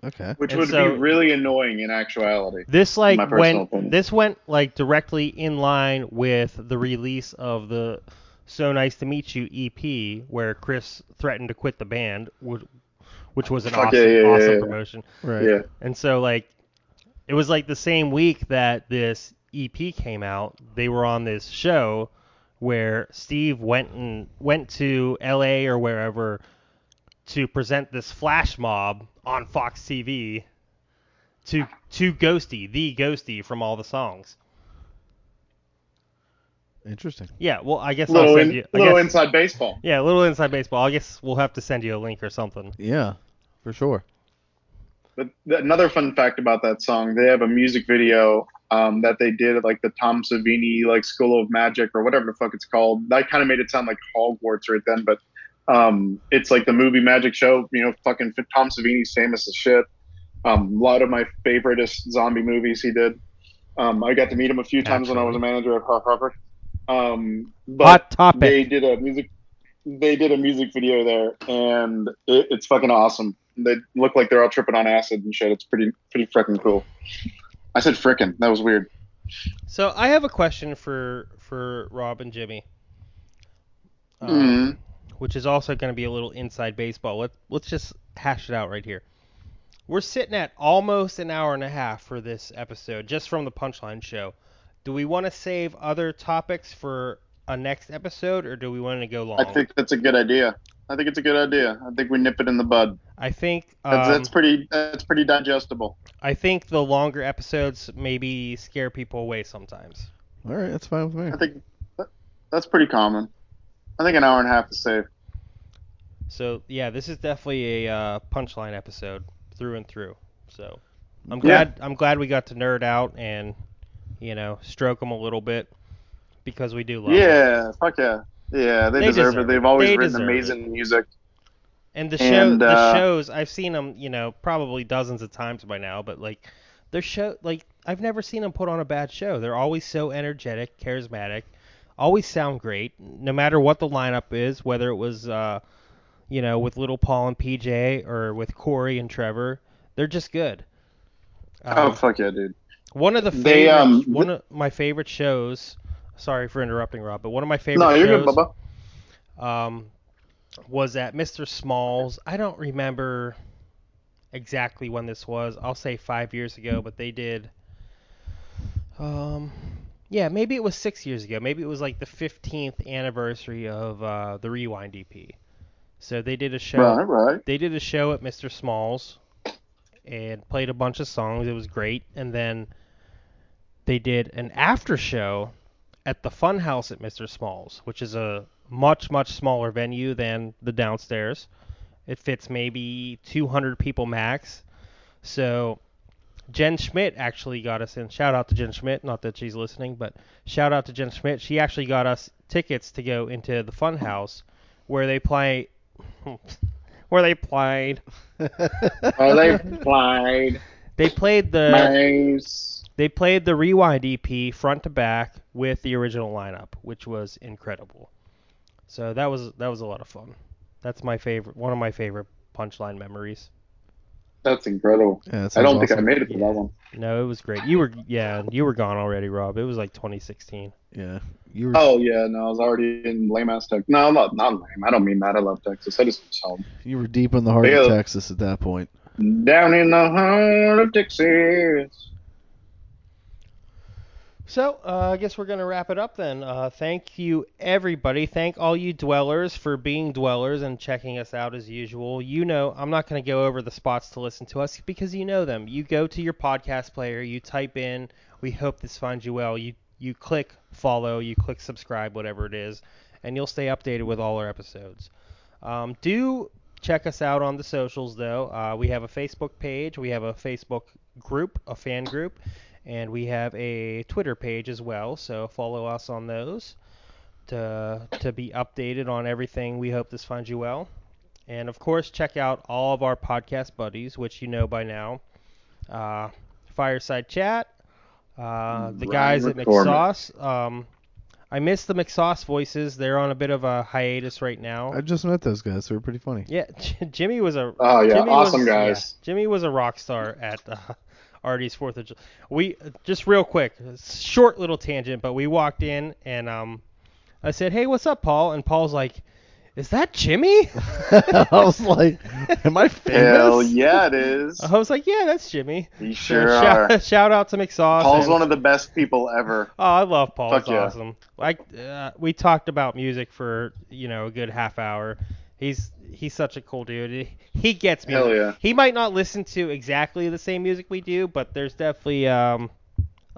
Okay. Which would be really annoying in actuality. This went directly in line with the release of the So Nice to Meet You EP, where Chris threatened to quit the band, which was an awesome promotion. Right. Yeah. And so it was the same week that this EP came out. They were on this show where Steve went to L.A. or wherever to present this flash mob on Fox TV to Ghosty, the Ghosty from all the songs. Interesting. Yeah, well, I guess I'll send you... inside baseball. Yeah, a little inside baseball. I guess we'll have to send you a link or something. Yeah, for sure. But another fun fact about that song, they have a music video that they did at like the Tom Savini like School of Magic or whatever the fuck it's called. That kind of made it sound like Hogwarts right then, but it's like the movie magic show. You know, fucking Tom Savini's famous as shit. A lot of my favoriteest zombie movies he did. I got to meet him a few times when I was a manager at Harvard. But Hot topic. They did a music video there, and it's fucking awesome. They look like they're all tripping on acid and shit. It's pretty freaking cool. I said frickin'. That was weird. So I have a question for Rob and Jimmy, which is also going to be a little inside baseball. Let's just hash it out right here. We're sitting at almost an hour and a half for this episode, just from the Punchline show. Do we want to save other topics for a next episode, or do we want to go long? I think that's a good idea. I think it's a good idea. I think we nip it in the bud. I think that's pretty digestible. I think the longer episodes maybe scare people away sometimes. All right, that's fine with me. I think that's pretty common. I think an hour and a half is safe. So yeah, this is definitely a Punchline episode through and through. So I'm glad we got to nerd out and stroke them a little bit because we do love them. Yeah, fuck yeah. Yeah, they deserve it. They've always written amazing music. And the shows, I've seen them, probably dozens of times by now, but I've never seen them put on a bad show. They're always so energetic, charismatic, always sound great, no matter what the lineup is, whether it was, with Little Paul and PJ or with Corey and Trevor. They're just good. Oh, fuck yeah, dude. One of my favorite shows. Sorry for interrupting, Rob, but one of my favorite shows. No, you're good, Bubba. Was at Mr. Small's. I don't remember exactly when this was. I'll say 5 years ago, but they did. Maybe it was 6 years ago. Maybe it was like the 15th anniversary of the Rewind EP. So they did a show. Right. They did a show at Mr. Small's and played a bunch of songs. It was great, and then they did an after show at the Funhouse at Mr. Small's, which is a much, much smaller venue than the downstairs. It fits maybe 200 people max. So Jen Schmidt actually got us in. Shout out to Jen Schmidt. Not that she's listening, but shout out to Jen Schmidt. She actually got us tickets to go into the Funhouse where they play... where they played. They played the... Nice. They played the Rewind EP front to back with the original lineup, which was incredible. So that was a lot of fun. That's one of my favorite Punchline memories. That's incredible. Yeah, I don't think I made it to that one. No, it was great. You were gone already, Rob. It was like 2016. Yeah. Oh yeah, no, I was already in lame ass Texas. No, not lame. I don't mean that. I love Texas. I just miss home. You were deep in the heart of Texas at that point. Down in the heart of Texas. So, I guess we're going to wrap it up then. Thank you, everybody. Thank all you dwellers for being dwellers and checking us out as usual. I'm not going to go over the spots to listen to us because you know them. You go to your podcast player, you type in, "We hope this finds you well." You click follow, you click subscribe, whatever it is, and you'll stay updated with all our episodes. Do check us out on the socials, though. We have a Facebook page. We have a Facebook group, a fan group. And we have a Twitter page as well, so follow us on those to be updated on everything. We hope this finds you well. And, of course, check out all of our podcast buddies, which you know by now. Fireside Chat, the guys at McSauce. I miss the McSauce voices. They're on a bit of a hiatus right now. I just met those guys. They were pretty funny. Yeah, Jimmy was a... Oh, yeah, awesome guys. Yeah, Jimmy was a rock star at... Artie's 4th of July. We just real quick, short little tangent, but we walked in and I said, "Hey, what's up, Paul?" And Paul's like, "Is that Jimmy?" I was like, Am I famous? Hell yeah, it is. I was like, yeah, that's Jimmy. You sure are. Shout out to McSauce. Paul's one of the best people ever. Oh, I love Paul. Fuck He's yeah. awesome. Like we talked about music for a good half hour. He's such a cool dude. He gets music. Hell yeah. He might not listen to exactly the same music we do, but there's definitely a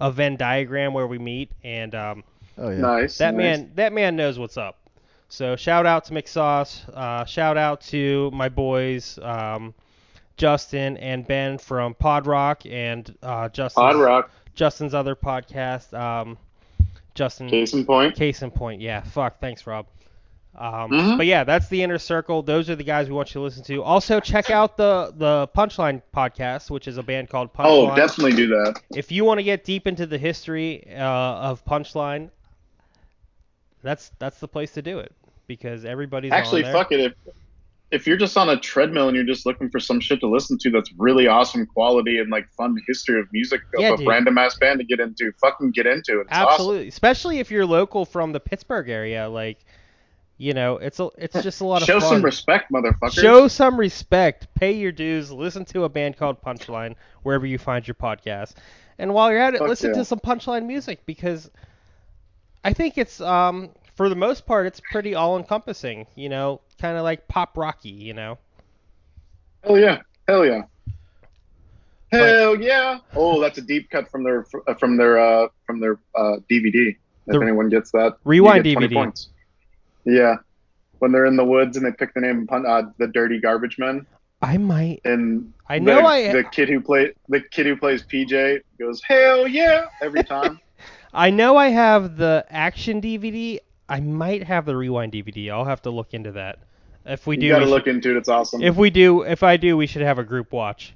Venn diagram where we meet, and Oh yeah. Nice. that nice. man knows what's up. So shout out to McSauce. Shout out to my boys Justin and Ben from Pod Rock and Pod Rock. Justin's other podcast. Justin. Case in point. Case in point. Yeah. Fuck. Thanks, Rob. Mhm. But yeah, that's the Inner Circle. Those are the guys we want you to listen to. Also, check out the Punchline podcast, which is a band called Punchline. Oh, definitely do that. If you want to get deep into the history of Punchline, that's the place to do it, because everybody's Actually, on there. fuck it. If you're just on a treadmill and you're just looking for some shit to listen to that's really awesome quality and like fun history of music Yeah, of a dude. random ass band to get into, fucking get into it. It's Absolutely, especially if you're local from the Pittsburgh area, like, it's just a lot awesome. of Show fun. some respect, motherfucker. Show some respect. Pay your dues. Listen to a band called Punchline wherever you find your podcast. And while you're at it, Fuck listen yeah. to some Punchline music, because I think it's for the most part it's pretty all-encompassing. Kind of like pop rocky. Hell yeah. Hell yeah. Hell yeah. Oh, that's a deep cut from their DVD. If anyone gets that, Rewind you get 20 DVD. points. Yeah. When they're in the woods and they pick the name the Dirty Garbage Men. I might. And I the kid who plays PJ goes hell yeah every time. I know I have the action DVD. I might have the rewind DVD. I'll have to look into that. If we do, You gotta look into it. It's awesome. If I do, we should have a group watch.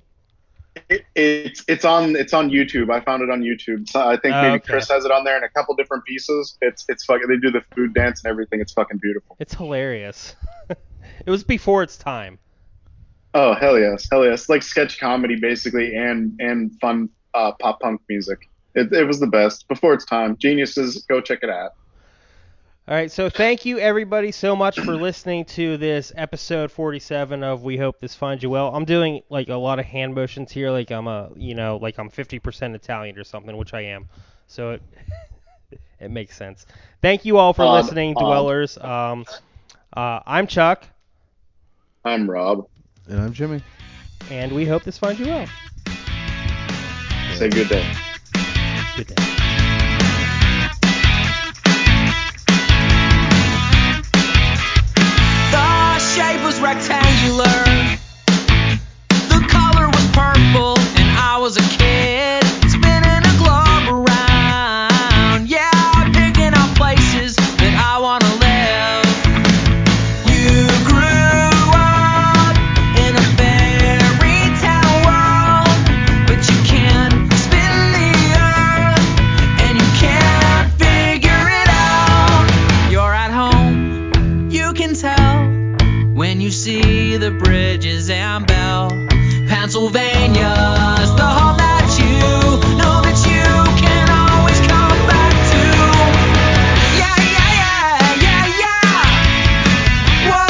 It's on YouTube. I found it on YouTube. So I think maybe Okay. Chris has it on there in a couple different pieces. It's fucking. They do the food dance and everything. It's fucking beautiful. It's hilarious. It was before its time. Oh hell yes, hell yes! Like sketch comedy basically, and fun pop punk music. It was the best before its time. Geniuses, go check it out. All right, so thank you everybody so much for listening to this episode 47 of We Hope This Finds You Well. I'm doing like a lot of hand motions here, like I'm like I'm 50% Italian or something, which I am. So it makes sense. Thank you all for listening, dwellers. I'm Chuck. I'm Rob. And I'm Jimmy. And we hope this finds you well. Say good day. Good day. The shape was rectangular. The color was purple, and I was a kid spinning a globe around. Yeah, picking out places that I wanna live. You grew up in a fairy tale world, but you can't spin the earth, and you can't figure it out. You're at home, you can tell when you see the bridges and bell. Pennsylvania's the home that you know that you can always come back to. Yeah, yeah, yeah, yeah, yeah. Whoa,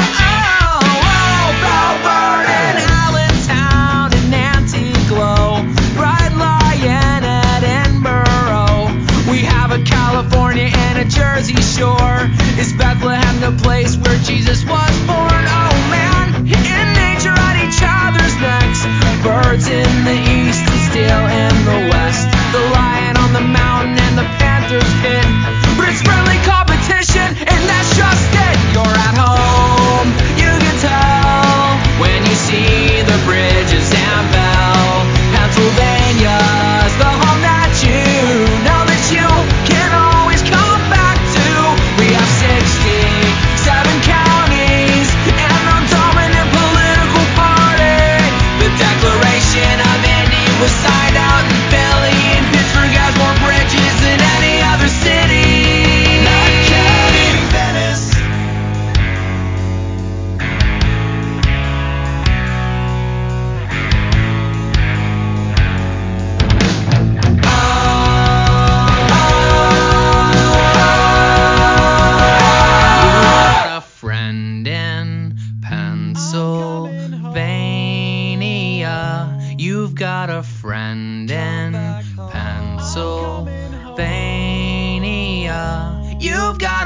Belford and Allentown and Antiglo, Bright Lion at Edinburgh. We have a California and a Jersey Shore. Is Bethlehem the place where Jesus was born? Oh man, in nature at each other. got a friend in Pennsylvania. You've got